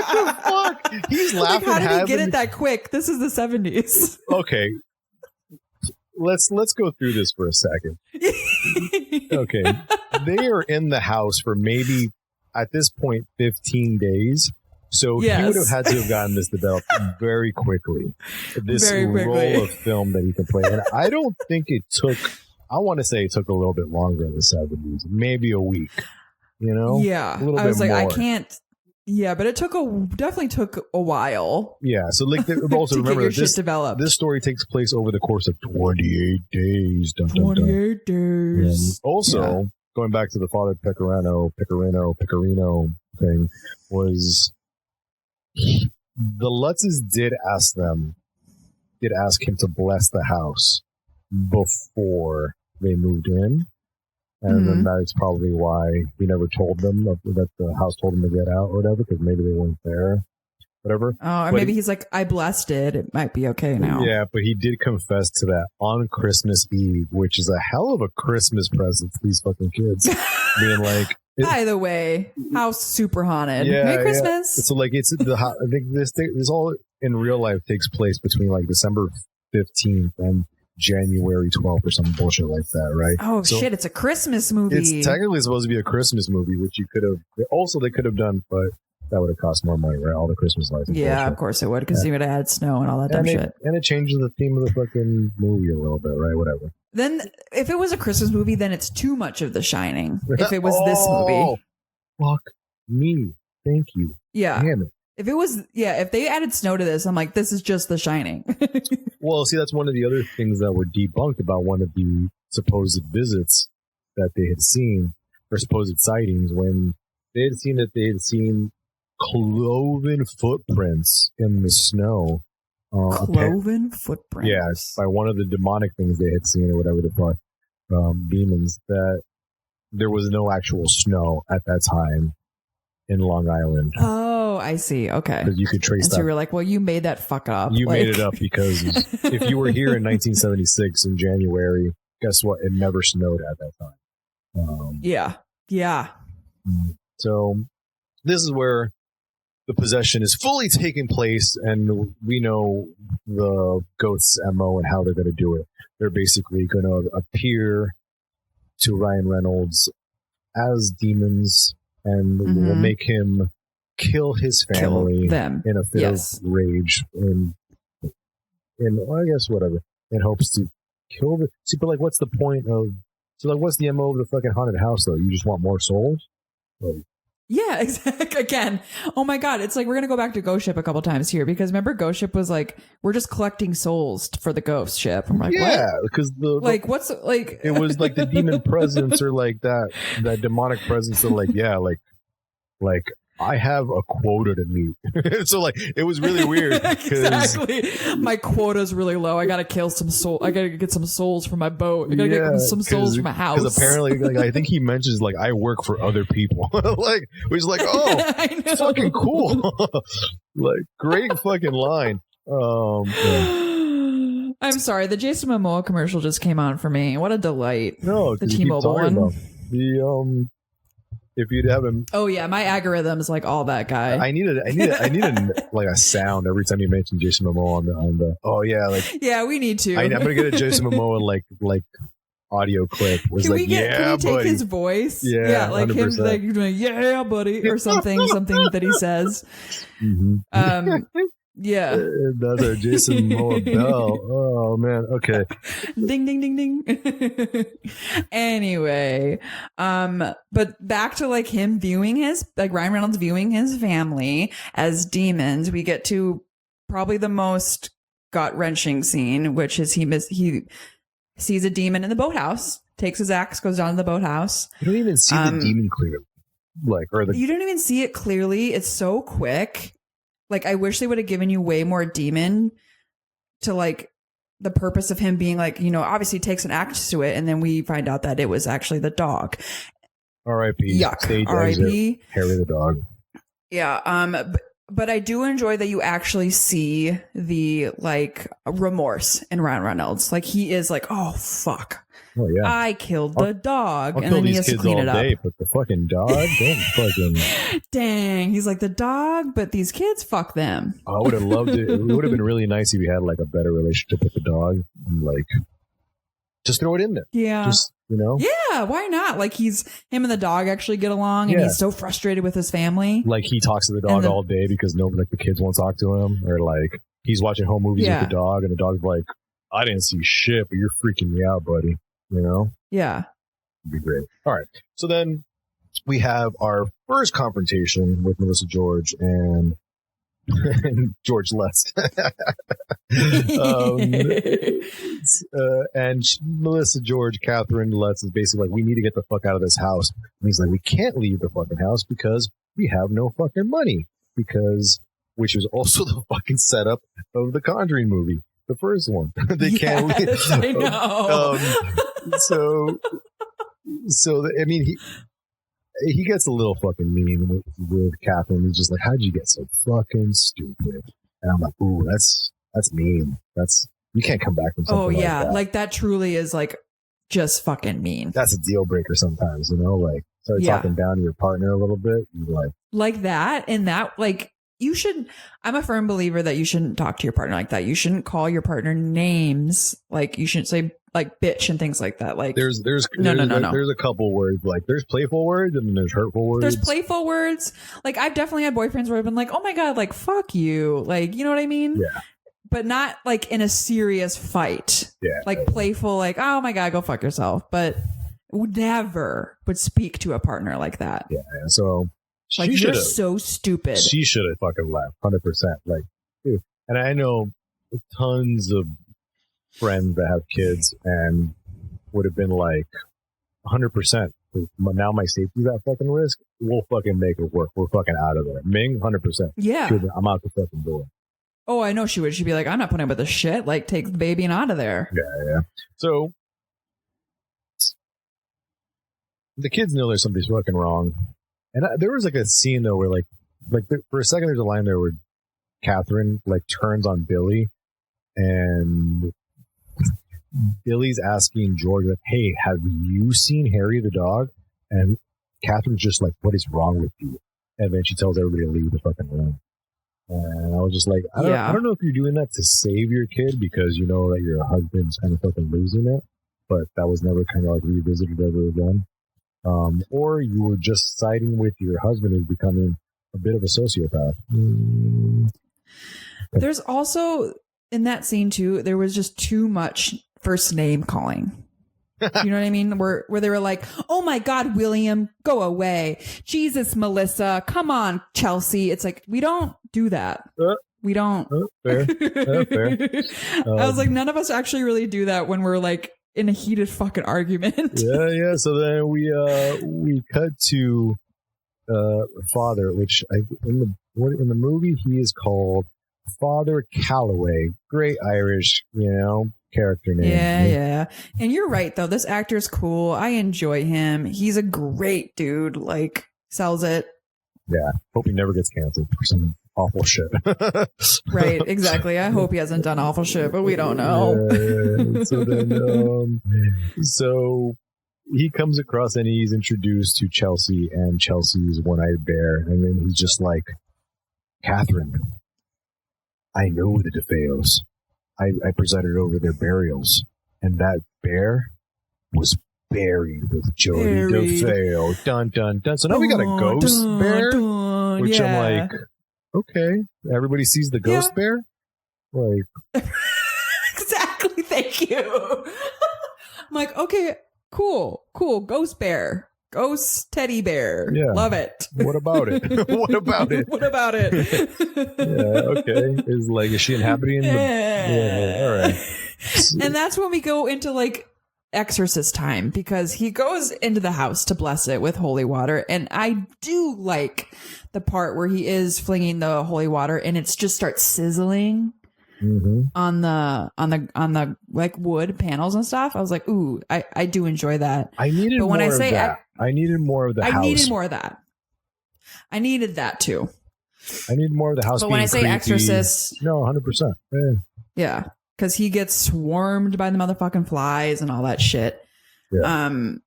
the fuck? He's laughing. How did he get it that quick? This is the 70s. Okay, let's go through this for a second. Okay, they are in the house for maybe at this point 15 days, So he would have had to have gotten this developed very quickly. This role of film that he can play. And I don't think it took, I want to say it took a little bit longer in the 70s. Maybe a week, you know? Yeah. A little I was bit like, more. I can't. Yeah, but it definitely took a while. Yeah. So like, also to remember get this story takes place over the course of 28 days. 28 days. And also, going back to the Father Pecorino thing, was the Lutzes did ask him to bless the house before they moved in. And then that's probably why he never told them that the house told him to get out or whatever, because maybe they weren't there. Whatever. Oh, or maybe he's like, I blessed it. It might be okay now. Yeah, but he did confess to that on Christmas Eve, which is a hell of a Christmas present to these fucking kids. Being like, by the way, house super haunted. Yeah, Merry Christmas. So like, it's I think this all in real life takes place between like December 15th and January 12th or some bullshit like that, right? Oh shit! It's a Christmas movie. It's technically supposed to be a Christmas movie, which you could have. Also, they could have done, but that would have cost more money, right? All the Christmas lights. Yeah, of course it would, because you would have had snow and all that dumb shit. And it changes the theme of the fucking movie a little bit, right? Whatever. Then, if it was a Christmas movie, then it's too much of The Shining. If it was this movie, fuck me. Thank you. Yeah. Damn it. If they added snow to this, I'm like, this is just The Shining. Well, see, that's one of the other things that were debunked about one of the supposed visits that they had seen, or supposed sightings, when they had seen cloven footprints in the snow. Cloven footprints? Yeah, by one of the demonic things they had seen, or whatever the fuck, demons, that there was no actual snow at that time in Long Island. Oh, I see. Okay. Because you could trace that. So you were like, well, you made that fuck up. You made it up because if you were here in 1976 in January, guess what? It never snowed at that time. Yeah. So this is where the possession is fully taking place, and we know the ghosts' MO and how they're going to do it. They're basically going to appear to Ryan Reynolds as demons, and will make him kill his family in a fit of rage, and I guess whatever, in hopes to kill the. See, but like, what's the point of? So like, what's the MO of the fucking haunted house though? You just want more souls? Like, yeah, exactly. Again, oh my god, it's like we're gonna go back to Ghost Ship a couple times here, because remember Ghost Ship was like, we're just collecting souls for the Ghost Ship. I'm like, yeah, what? because what's like? It was like the demon presence, or like that demonic presence, of like, yeah, like I have a quota to meet. So like, it was really weird. Exactly. My quota's really low. I gotta kill some soul. I gotta get some souls for my boat. I gotta get some souls for my house. Because apparently, like, I think he mentions like, I work for other people. Like, which is like, oh, fucking cool. Like, great fucking line. Yeah. I'm sorry. The Jason Momoa commercial just came on for me. What a delight. No, the T-Mobile one. If you'd have him, oh yeah, my algorithm's like all that guy. I need like a sound every time you mention Jason Momoa on the. Oh yeah, like yeah, we need to. I'm gonna get a Jason Momoa like audio clip. Can we take buddy. His voice? Yeah, like 100%. Him like doing yeah, buddy, or something that he says. Yeah, that's our Jason Momoa bell. Oh man, okay. Ding ding ding ding. Anyway, but back to like him viewing Ryan Reynolds viewing his family as demons. We get to probably the most gut-wrenching scene, which is he sees a demon in the boathouse, takes his axe, goes down to the boathouse. You don't even see the demon clearly, you don't even see it clearly. It's so quick. Like, I wish they would have given you way more demon to, like, the purpose of him being, like, you know, obviously takes an axe to it, and then we find out that it was actually the dog. R.I.P. Yuck. R.I.P. Harry the dog. Yeah. But I do enjoy that you actually see the, like, remorse in Ryan Reynolds. Like, he is like, oh, fuck. Oh, yeah. I killed the dog. I'll and then he has to clean it up. But the fucking dog? Don't fucking... Dang. He's like, the dog, but these kids, fuck them. I would have loved it. It would have been really nice if you had, like, a better relationship with the dog. And, like, just throw it in there. Yeah. Just you know? Yeah, why not? Like him and the dog actually get along, and he's so frustrated with his family. Like he talks to the dog all day because the kids won't talk to him, or like he's watching home movies with the dog, and the dog's like, I didn't see shit, but you're freaking me out, buddy. You know? Yeah. It'd be great. All right. So then we have our first confrontation with Melissa George and George Lust. And Melissa George, Catherine Lutz is basically like, we need to get the fuck out of this house. And he's like, we can't leave the fucking house because we have no fucking money. Which was also the fucking setup of the Conjuring movie, the first one. They can't leave. I know. I mean, he gets a little fucking mean with Catherine. He's just like, how'd you get so fucking stupid? And I'm like, ooh, that's mean. You can't come back from something like that. Like that truly is like just fucking mean. That's a deal breaker sometimes, you know, like start talking down to your partner a little bit. You're like that. And that, like, you should, I'm a firm believer that you shouldn't talk to your partner like that. You shouldn't call your partner names. Like you shouldn't say like bitch and things like that. Like there's a couple words, like there's playful words and then there's hurtful words. There's playful words. Like I've definitely had boyfriends where I've been like, oh my God, like fuck you. Like, you know what I mean? Yeah. But not like in a serious fight. Yeah. Like playful, like, oh my God, go fuck yourself. But never would speak to a partner like that. Yeah. So like, you're so stupid. She should have fucking left 100%. Like, dude. And I know tons of friends that have kids and would have been like 100%. Now my safety's at fucking risk. We'll fucking make it work. We're fucking out of there. Ming, 100%. Yeah. I'm out the fucking door. Oh, I know she would. She'd be like, I'm not putting up with this shit. Like, take the baby and out of there. Yeah. So the kids know there's something fucking wrong. And there was like a scene though where like for a second there's a line there where Catherine like turns on Billy and Billy's asking George like, hey, have you seen Harry the dog? And Catherine's just like, what is wrong with you? And then she tells everybody to leave the fucking room. And I was just like, I don't know if you're doing that to save your kid because you know that your husband's kind of fucking losing it, but that was never kind of like revisited ever again. Or you were just siding with your husband who's becoming a bit of a sociopath. There's also, in that scene too, there was just too much first name calling. You know what I mean? Where they were like, oh my God, William, go away. Jesus, Melissa, come on, Chelsea. It's like, we don't do that. We don't. Fair. Fair. I was like, none of us actually really do that when we're like in a heated fucking argument. Yeah. So then we cut to Father, which in the movie he is called Father Calloway. Great Irish, character name. Yeah. And you're right though. This actor's cool. I enjoy him. He's a great dude. Like, sells it. Yeah. Hope he never gets canceled for some awful shit. Right. Exactly. I hope he hasn't done awful shit, but we don't know. Yeah. So then, so he comes across and he's introduced to Chelsea and Chelsea's one-eyed bear. And then he's just like, Catherine, I know the DeFeos. I presided over their burials, and that bear was buried with Jody DeFeo. Dun, dun, dun. So now we got a ghost bear, which I'm like, okay. Everybody sees the ghost bear? Like, exactly. Thank you. I'm like, okay, cool. Ghost bear. Ghost teddy bear. Yeah. Love it. What about it? What about it? Yeah, okay. Is she inhabiting the... Yeah, all right. And that's when we go into like exorcist time, because he goes into the house to bless it with holy water. And I do like the part where he is flinging the holy water and it just starts sizzling. Mm-hmm. on the like wood panels and stuff. I was like, ooh, I do enjoy that. I needed more of that. I needed more of the house. I needed more of that. I needed that too. I need more of the house. But when I say creepy. Exorcist, no, 100%. Yeah, because he gets swarmed by the motherfucking flies and all that shit. Yeah. And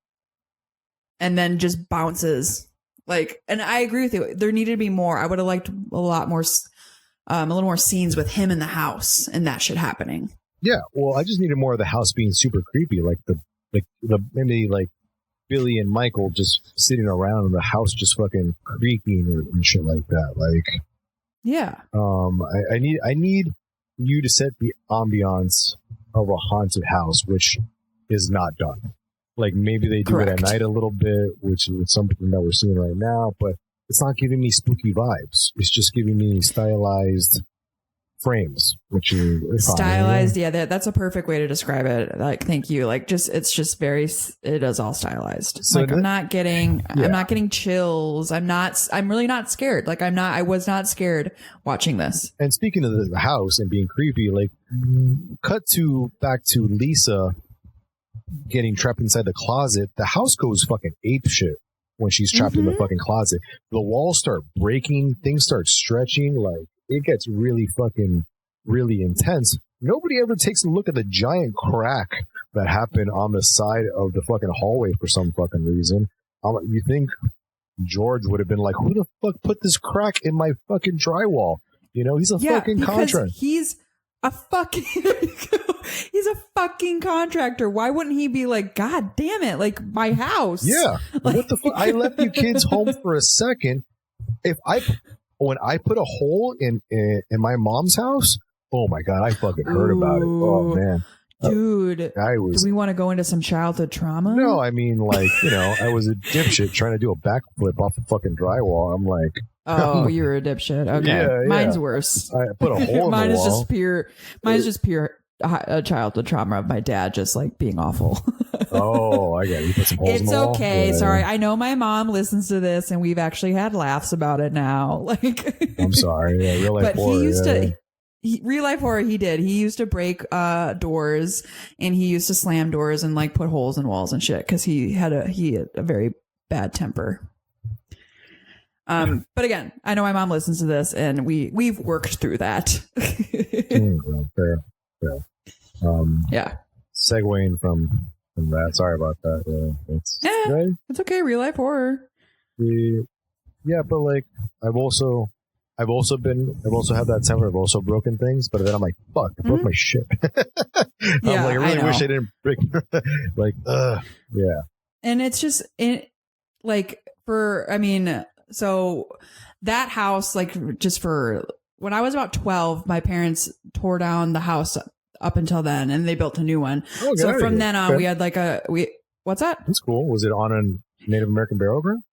then just bounces like. And I agree with you. There needed to be more. I would have liked a lot more. A little more scenes with him in the house and that shit happening. Yeah, well, I just needed more of the house being super creepy, like the maybe like Billy and Michael just sitting around in the house just fucking creaking and shit like that. Like, yeah. I need you to set the ambiance of a haunted house, which is not done. Like maybe they do Correct. it at night a little bit, which is something that we're seeing right now, but it's not giving me spooky vibes. It's just giving me stylized frames, which is stylized. Yeah, that's a perfect way to describe it. Like, thank you. Like, it's just very, it is all stylized. So like, I'm not getting chills. I'm really not scared. Like, I was not scared watching this. And speaking of the house and being creepy, like, back to Lisa getting trapped inside the closet. The house goes fucking ape shit when she's trapped in the fucking closet. The walls start breaking, things start stretching, like it gets really intense. Nobody ever takes a look at the giant crack that happened on the side of the fucking hallway for some fucking reason. You think George would have been like, who the fuck put this crack in my fucking drywall? You know, he's a fucking contractor. He's a fucking he's a fucking contractor. Why wouldn't he be like, God damn it, like my house? Yeah. Like, what the fuck? I left you kids home for a second. When I put a hole in my mom's house, oh my God, I fucking heard about it. Oh man. Dude, do we want to go into some childhood trauma? No, I mean, like, you know, I was a dipshit trying to do a backflip off the fucking drywall. I'm like, oh, you were a dipshit. Okay, yeah, mine's worse. I put a hole in mine the is wall. just pure childhood trauma of my dad just like being awful. Oh, I got it. You put some holes in the wall. It's okay. Yeah. Sorry, I know my mom listens to this, and we've actually had laughs about it now. Like, I'm sorry. Yeah, real life horror. He used to. Real life horror, he did. He used to break doors, and he used to slam doors and like put holes in walls and shit because he had a very bad temper. But again, I know my mom listens to this, and we've worked through that. Fair. Yeah. Segueing from that. Sorry about that. It's okay. Real life horror. Yeah, but like I've also had that temper. I've also broken things, but then I'm like, fuck, I broke my shit. Yeah, I really wish I didn't break. Like, yeah. And it's just so that house, like, just for when I was about 12, my parents tore down the house up until then, and they built a new one. Oh, so from then on, we had like what's that? That's cool. Was it on a Native American burial ground?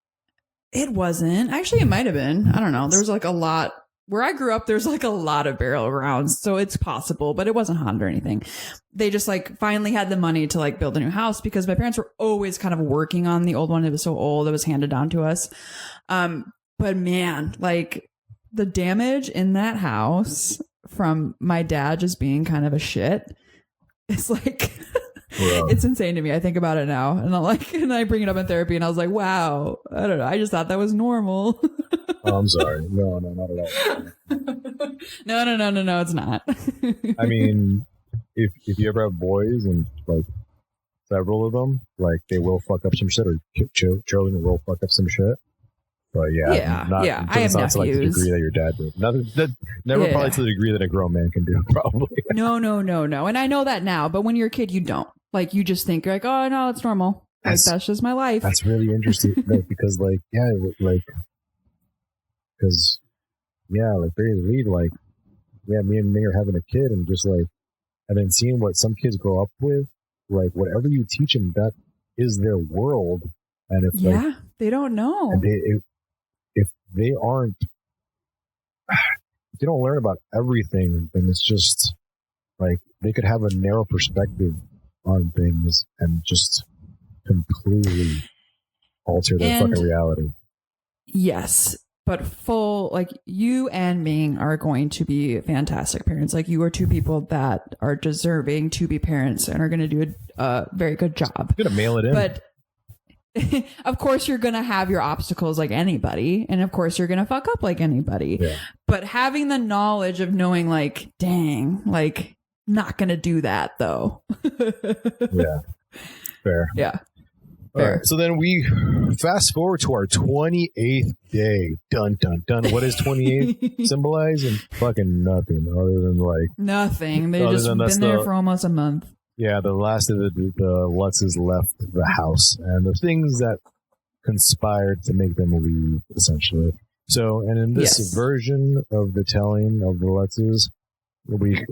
It wasn't. Actually, it might have been. I don't know. There was like a lot. Where I grew up, there's like a lot of burial grounds. So it's possible, but it wasn't haunted or anything. They just like finally had the money to like build a new house because my parents were always kind of working on the old one. It was so old. It was handed down to us. But man, like the damage in that house from my dad just being kind of a shit, it's like... Yeah. It's insane to me. I think about it now, and I'm like, and I bring it up in therapy, and I was like, "Wow, I don't know. I just thought that was normal." Oh, I'm sorry. No, not at all. No, it's not. I mean, if you ever have boys and like several of them, like they will fuck up some shit, or children will fuck up some shit. But yeah. I have nephews. To like the degree that your dad did. Never probably to the degree that a grown man can do. Probably. No. And I know that now, but when you're a kid, you don't. Like, you just think, you're like, oh, no, it's normal. Like, that's just my life. That's really interesting. Because, like, Barry Reed, like, yeah, me and Ming are having a kid, and just, like, and then seeing what some kids grow up with, like, whatever you teach them, that is their world. And if, they don't know. And if they don't learn about everything, then it's just, like, they could have a narrow perspective on things and just completely alter their fucking reality. Yes, but you and Ming are going to be fantastic parents. Like, you are two people that are deserving to be parents and are going to do a very good job. I'm going to mail it in. But of course, you're going to have your obstacles like anybody. And of course, you're going to fuck up like anybody. Yeah. But having the knowledge of knowing, like, dang, like, not going to do that, though. Yeah. Fair. Yeah. All right. So then we fast forward to our 28th day. Dun, dun, dun. What does 28 symbolize? And fucking nothing other than, like... Nothing. They've just been there for almost a month. Yeah, the last of the Lutzes left the house, and the things that conspired to make them leave, essentially. So, and in this version of the telling of the Lutzes, we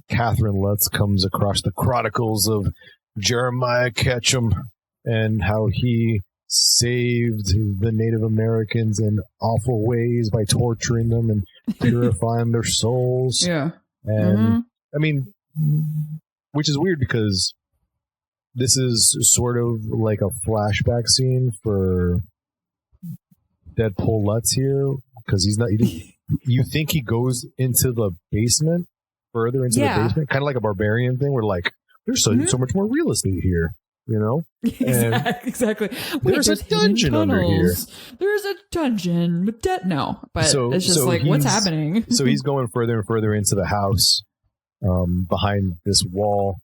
Catherine Lutz comes across the chronicles of Jeremiah Ketchum and how he saved the Native Americans in awful ways by torturing them and purifying their souls. Yeah. And I mean, which is weird because this is sort of like a flashback scene for Deadpool Lutz here, because he's not. You think he goes into the basement, further into the basement, kind of like a barbarian thing, where like there's so much more real estate here, you know? Exactly. There's a dungeon under here. There's a dungeon with but it's just like, what's happening? So he's going further and further into the house, behind this wall,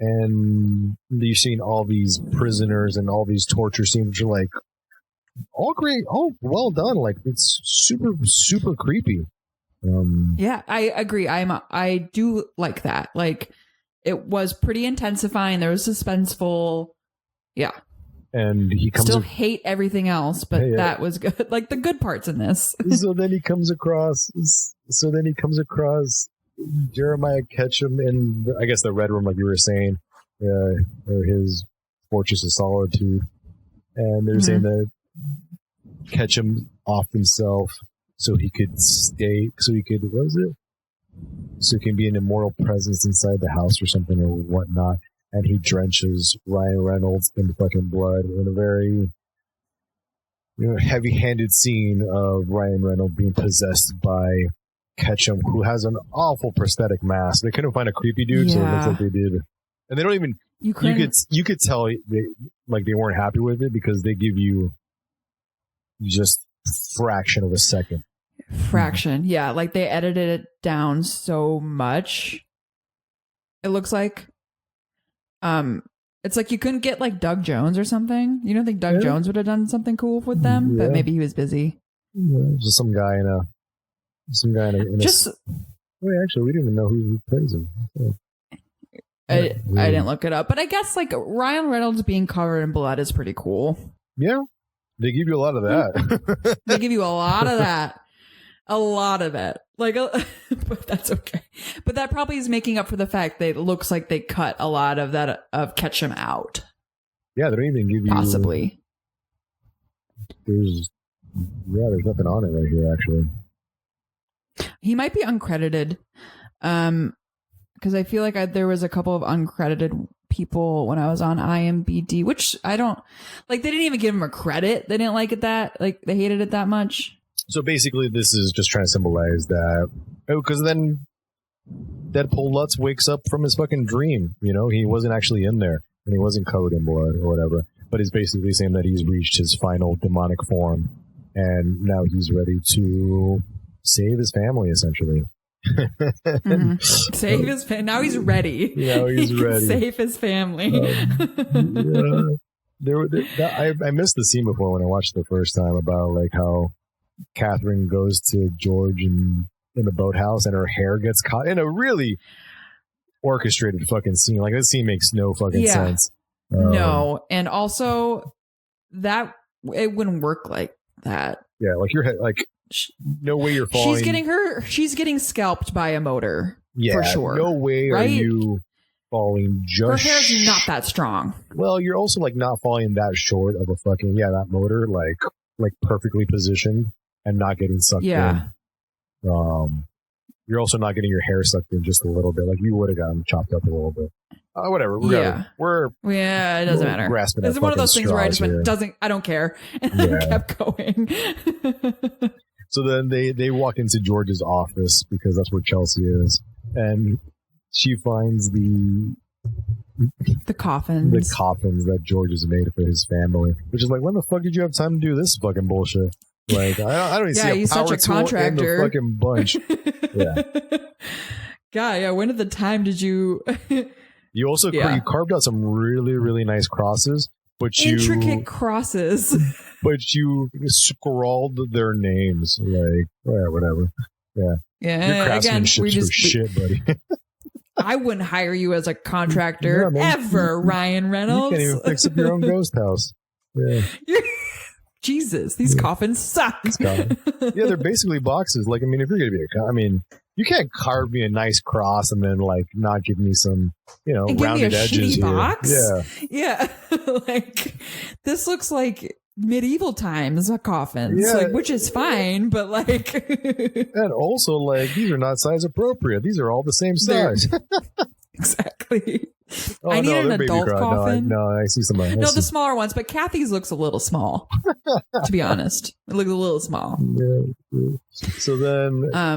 and you're seeing all these prisoners and all these torture scenes, which are like all great, all well done. Like it's super, super creepy. Yeah, I agree. I do like that. Like it was pretty intensifying. There was suspenseful. Yeah. And he comes still hate everything else, but that was good. Like the good parts in this. So then he comes across Jeremiah Ketchum in, I guess, the Red Room, like you were saying, or his Fortress of Solitude. And they're saying that Ketchum off himself so he could be an immortal presence inside the house or something or whatnot. And he drenches Ryan Reynolds in fucking blood in a very heavy-handed scene of Ryan Reynolds being possessed by Ketchum, who has an awful prosthetic mask. They couldn't find a creepy dude, so it looks like they did. And they don't even. You could tell they weren't happy with it because they give you just fraction of a second. Yeah. Like they edited it down so much. It looks like. It's like you couldn't get like Doug Jones or something. You don't think Doug Jones would have done something cool with them, but maybe he was busy. Yeah, just some guy in a. Actually, we didn't even know who plays him. So. I didn't look it up, but I guess like Ryan Reynolds being covered in blood is pretty cool. Yeah, they give you a lot of that. They give you a lot of that. A lot of it. Like, but that's okay. But that probably is making up for the fact that it looks like they cut a lot of that of Ketchum out. Yeah, they don't even give you possibly. There's nothing on it right here. Actually, he might be uncredited. Because I feel like there was a couple of uncredited people when I was on IMDb, which I don't like. They didn't even give him a credit. They didn't like it they hated it that much. So basically, this is just trying to symbolize that, because then Deadpool Lutz wakes up from his fucking dream. You know, he wasn't actually in there, and he wasn't covered in blood or whatever. But he's basically saying that he's reached his final demonic form, and now he's ready to save his family, essentially. Save his family. Now he's ready. Now he's ready. Save his family. I missed the scene before when I watched it the first time about like how Catherine goes to George in the boathouse and her hair gets caught in a really orchestrated fucking scene. Like this scene makes no fucking sense. No, and also that it wouldn't work like that. Yeah, like your head, like no way you're falling. She's getting scalped by a motor. Yeah, for sure. No way are you falling just. Her hair's not that strong. Well, you're also like not falling that short of a fucking that motor, like perfectly positioned and not getting sucked in. You're also not getting your hair sucked in just a little bit. Like you would have gotten chopped up a little bit. Whatever. It doesn't matter. Grasping it's one of those things where I just went, I don't care, and then kept going. So then they walk into George's office because that's where Chelsea is, and she finds the coffins that George has made for his family, which is like, when the fuck did you have time to do this fucking bullshit? Like, I don't even see a power tool in the fucking bunch. When at the time did you? You also you carved out some really, really nice crosses, but intricate crosses. But you scrawled their names, like whatever. Yeah. Your craftsmanship's for shit, buddy. I wouldn't hire you as a contractor ever, Ryan Reynolds. You can't even fix up your own ghost house. Yeah. Jesus, these coffins suck. Yeah, they're basically boxes. Like, I mean, if you're going to be you can't carve me a nice cross and then like not give me some, rounded edges here. Box? Yeah. Like, this looks like medieval times coffins, which is fine, but like, and also like these are not size appropriate. These are all the same size. Exactly. Oh, I need an adult coffin. No, I see some. The smaller ones, but Kathy's looks a little small. To be honest, it looks a little small. Yeah. So then, I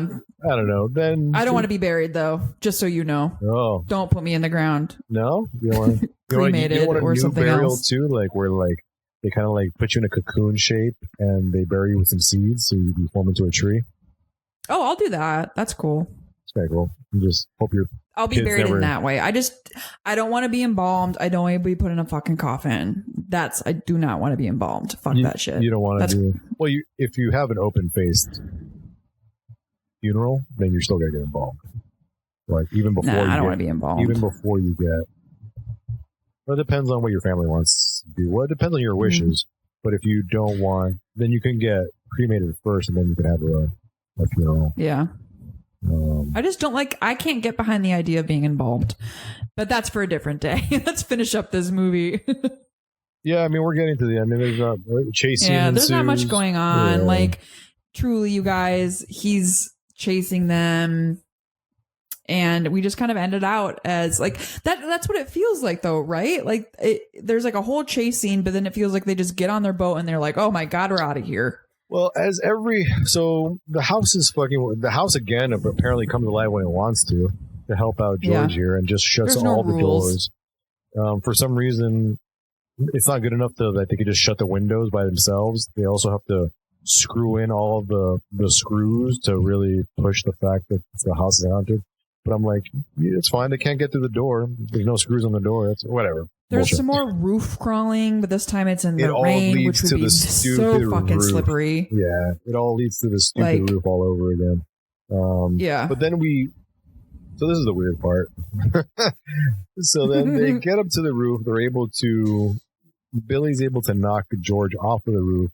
don't know. Then I don't want to be buried, though. Just so you know. Oh, don't put me in the ground. No, you want cremated or new something burial else too, like where like they kind of like put you in a cocoon shape and they bury you with some seeds so you form into a tree. Oh, I'll do that. That's cool. It's very cool. I just hope I'll be buried in that way. I don't want to be embalmed. I don't want to be put in a fucking coffin. I do not want to be embalmed. Fuck that shit. You don't want to do. Well, if you have an open-faced funeral, then you're still gonna get embalmed. Like even before. I don't want to be embalmed. Even before you get. Well, it depends on what your family wants to do. Well, it depends on your wishes. But if you don't want, then you can get cremated first, and then you can have a funeral. Yeah. I just don't I can't get behind the idea of being embalmed, but that's for a different day. Let's finish up this movie. Yeah, I mean, we're getting to the end. I mean, there's chasing. Yeah, there's not much going on. Yeah. Like, truly, you guys, he's chasing them, and we just kind of ended out as like that. That's what it feels like, though, right? Like, there's like a whole chase scene, but then it feels like they just get on their boat and they're like, "Oh my god, we're out of here." Well, so the house again apparently comes to life when it wants to help out George here and just shuts all the doors. For some reason, it's not good enough that they could just shut the windows by themselves. They also have to screw in all of the screws to really push the fact that the house is haunted. But I'm like, it's fine. They can't get through the door. There's no screws on the door. That's whatever. There's some more roof crawling, but this time it's in the rain, which would be so fucking slippery. Yeah, it all leads to the stupid roof all over again. Yeah. But then so this is the weird part. So then they get up to the roof. Billy's able to knock George off of the roof.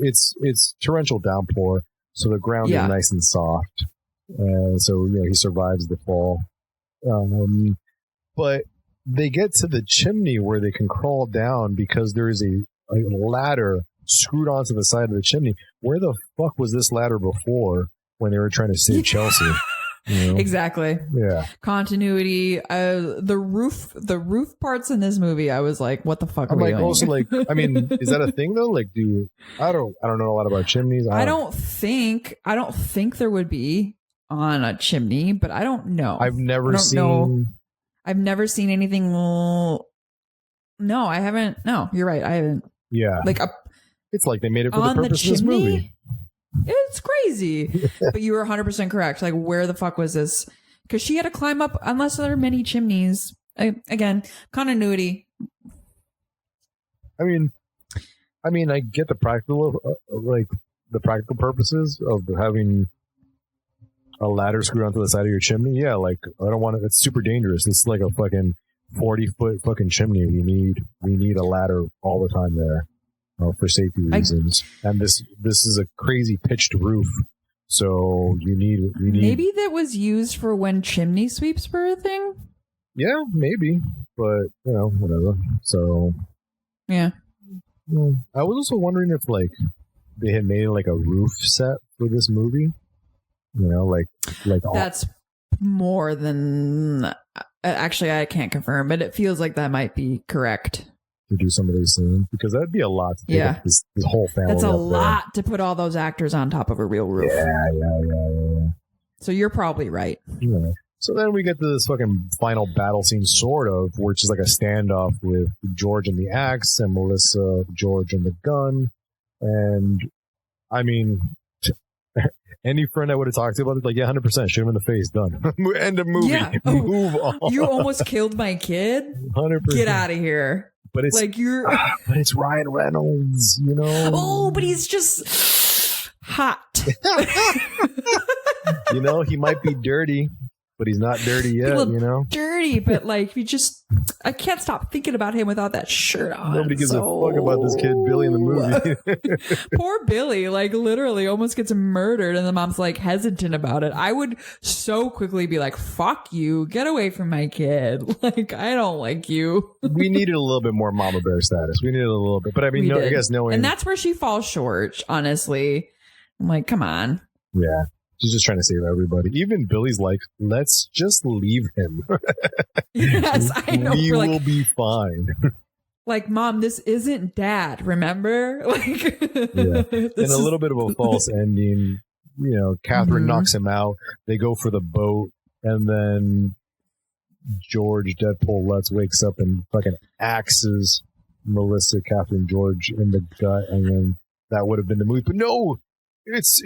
It's torrential downpour, so the ground is nice and soft. So, he survives the fall. But they get to the chimney where they can crawl down because there is a ladder screwed onto the side of the chimney. Where the fuck was this ladder before when they were trying to save Chelsea? Exactly. Yeah. Continuity. The roof parts in this movie, I was like, what the fuck are we doing? Also, I mean, is that a thing though? Like, I don't know a lot about chimneys. I don't think there would be on a chimney, but I don't know. I've never seen anything. No, I haven't. No, you're right. I haven't. Yeah. It's like they made it for the purpose of this movie. It's crazy. But you were 100% correct. Like, where the fuck was this? Because she had to climb up, unless there are many chimneys. Again, continuity. I mean, I get the practical, purposes of having a ladder screwed onto the side of your chimney. Yeah, I don't want it. It's super dangerous. It's like a fucking 40-foot fucking chimney. We need a ladder all the time there for safety reasons. And this is a crazy pitched roof, so you need. Maybe that was used for when chimney sweeps were a thing. Yeah, maybe, but whatever. So yeah. I was also wondering if they had made a roof set for this movie. That's more than actually I can't confirm, but it feels like that might be correct to do some of these scenes because that'd be a lot to take this whole family. That's a lot to put all those actors on top of a real roof. Yeah. So you're probably right. Yeah. So then we get to this fucking final battle scene, sort of, which is like a standoff with George and the axe and Melissa, George and the gun, and I mean. Any friend I would have talked to about it, 100%, shoot him in the face, done. End of movie. Yeah. Move on. You almost killed my kid? 100%. Get out of here. But it's but it's Ryan Reynolds, Oh, but he's just hot. He might be dirty, but he's not dirty yet, Dirty, but like I can't stop thinking about him without that shirt on. Nobody gives a fuck about this kid Billy in the movie. Poor Billy, like literally almost gets murdered, and the mom's like hesitant about it. I would so quickly be like, fuck you, get away from my kid. Like, I don't like you. We needed a little bit more mama bear status. We needed a little bit, but I mean, I guess knowing. And that's where she falls short, honestly. I'm like, come on. Yeah. She's just trying to save everybody. Even Billy's like, let's just leave him. Yes, I know. We will be fine. Like, Mom, this isn't Dad, remember? Like, yeah. And a little bit of a false ending. Catherine knocks him out. They go for the boat. And then George, Deadpool Lutz, wakes up and fucking axes Melissa, Catherine, George in the gut. And then that would have been the movie. But no! It's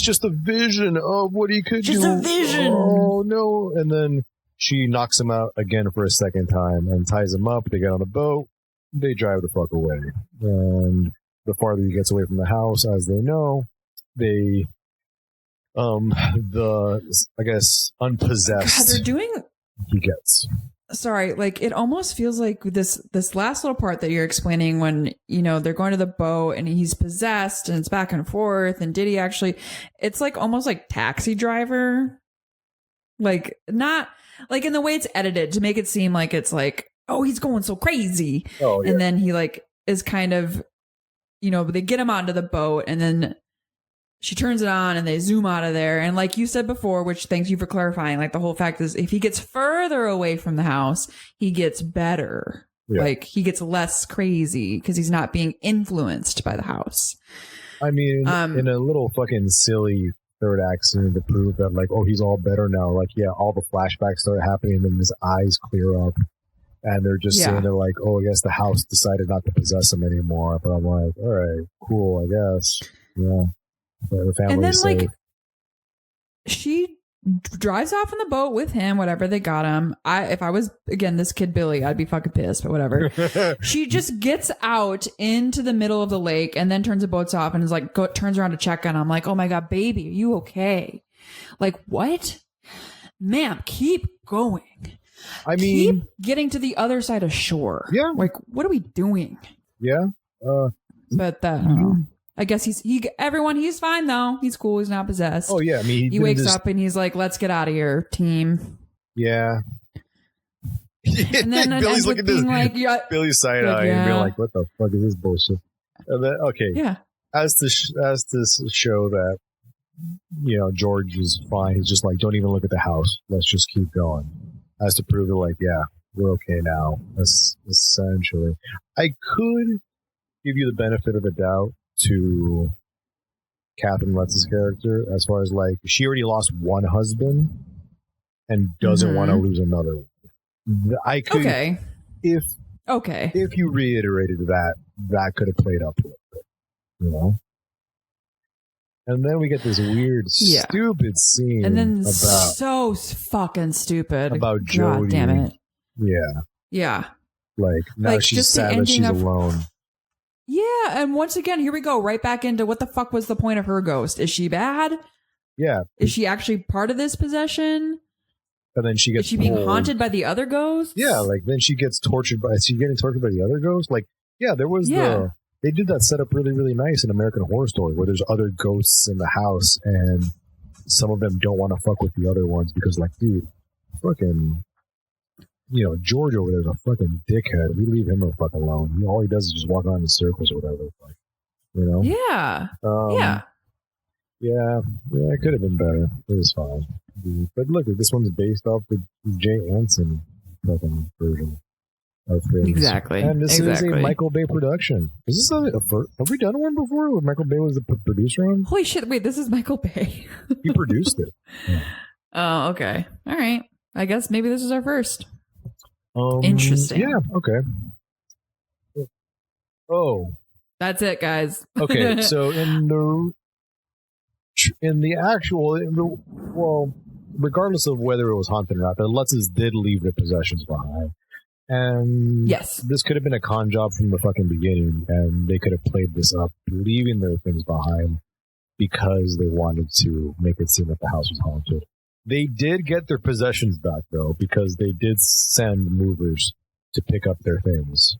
just a vision of what he could do. Just a vision. Oh no! And then she knocks him out again for a second time and ties him up. They get on a boat. They drive the fuck away. And the farther he gets away from the house, as they know, they I guess unpossessed. God, they're doing. He gets. Sorry, like it almost feels like this last little part that you're explaining when, they're going to the boat and he's possessed and it's back and forth. And did he actually, it's like almost like Taxi Driver. Like not like in the way it's edited to make it seem like it's like, oh, he's going so crazy. Oh, yeah. And then he like is kind of, they get him onto the boat and then she turns it on and they zoom out of there. And like you said before, which thanks you for clarifying, like the whole fact is if he gets further away from the house, he gets better. Yeah. Like he gets less crazy because he's not being influenced by the house. I mean, in a little fucking silly third act scene to prove that like, oh, he's all better now. Like, yeah, all the flashbacks start happening and his eyes clear up. And they're just saying they're like, oh, I guess the house decided not to possess him anymore. But I'm like, all right, cool, I guess. Yeah. The and then, safe. like, she drives off on the boat with him, whatever, they got him. If I was, again, this kid Billy, I'd be fucking pissed, but whatever. She just gets out into the middle of the lake and then turns the boats off and is like, turns around to check on him. I'm like, oh my God, baby, are you okay? Like, what? Ma'am, keep going. I mean, keep getting to the other side of shore. Yeah. Like, what are we doing? Yeah. But I guess he's fine though. He's cool. He's not possessed. Oh yeah, I mean, he wakes up and he's like, "Let's get out of here, team." Yeah. And then Billy's looking at this, like, Billy's side eye and being like, "What the fuck is this bullshit?" And then as to show that George is fine. He's just like, "Don't even look at the house. Let's just keep going." As to prove it, like, yeah, we're okay now. That's essentially. I could give you the benefit of the doubt to Catherine Lutz's character as far as like she already lost one husband and doesn't want to lose another one. I could if you reiterated that could have played up a little bit, And then we get this weird, stupid scene, and then so fucking stupid about Jody. God damn it! Yeah. Like now she's sad that she's alone. Yeah, and once again, here we go right back into what the fuck was the point of her ghost? Is she bad? Yeah. Is she actually part of this possession? And then she gets. Is she being haunted by the other ghosts? Yeah, like then she gets tortured by. Is she getting tortured by the other ghosts? Like, yeah, there was they did that setup really, really nice in American Horror Story where there's other ghosts in the house and some of them don't want to fuck with the other ones because, like, dude, fucking. George over there is a fucking dickhead. We leave him the fuck alone. All he does is just walk around in circles or whatever. Like, Yeah. Yeah, it could have been better. It was fine. But look, this one's based off the Jay Anson fucking version of things. Exactly. And this is a Michael Bay production. Is this have we done one before where Michael Bay was the producer on? Holy shit, wait, this is Michael Bay. He produced it. Yeah. Oh, okay. All right. I guess maybe this is our first. Interesting. Yeah, okay. Oh. That's it, guys. Okay, so regardless of whether it was haunted or not, the Lutzes did leave their possessions behind. And this could have been a con job from the fucking beginning, and they could have played this up, leaving their things behind because they wanted to make it seem that the house was haunted. They did get their possessions back, though, because they did send movers to pick up their things.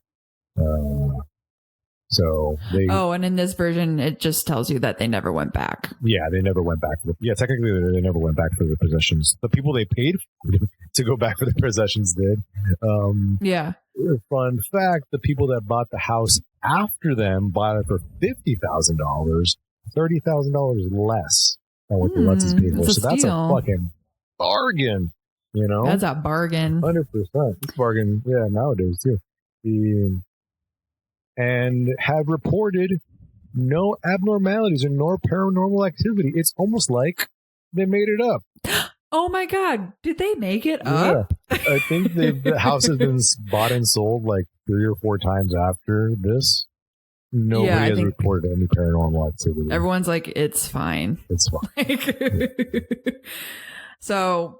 So they. Oh, and in this version, it just tells you that they never went back. Yeah, they never went back. Technically, they never went back for their possessions. The people they paid to go back for their possessions did. Yeah. Fun fact: the people that bought the house after them bought it for $50,000, $30,000 less than what the Lutzes paid for. So that's a fucking bargain. You know, that's a bargain. 100%. It's a bargain. Yeah, nowadays too. And have reported no abnormalities or no paranormal activity. It's almost like they made it up. Oh my God. Did they make it up? Yeah. I think the house has been bought and sold like 3 or 4 times after this. Nobody has reported any paranormal activity. Everyone's like, it's fine. It's fine. So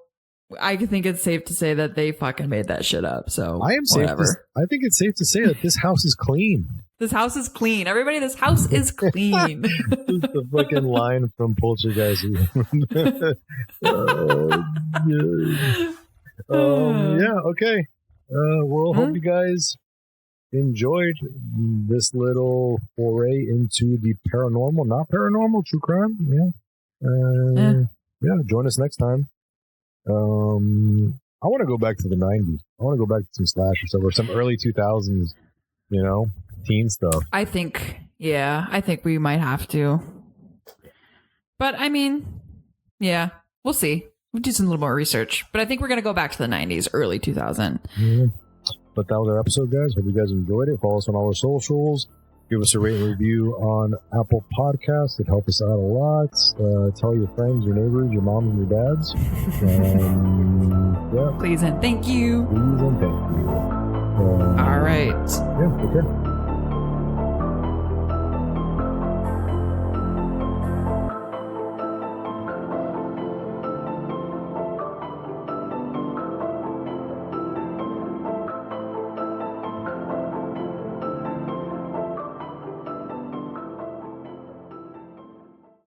I think it's safe to say that they fucking made that shit up. So I think it's safe to say that this house is clean. This house is clean. Everybody, this house is clean. This is the fucking line from Poltergeist. Okay. Well, hope you guys enjoyed this little foray into the paranormal. Not paranormal, true crime. Yeah, join us next time. I want to go back to the 90s. I want to go back to some slasher stuff or some early 2000s, teen stuff. I think we might have to. But I mean, yeah, we'll see. We'll do some little more research. But I think we're going to go back to the 90s, early 2000. Yeah. But that was our episode, guys. Hope you guys enjoyed it. Follow us on all our socials. Give us a rate and review on Apple Podcasts. It helps us out a lot. Tell your friends, your neighbors, your mom, and your dads. Please and thank you. Please and thank you. All right. Yeah, take care.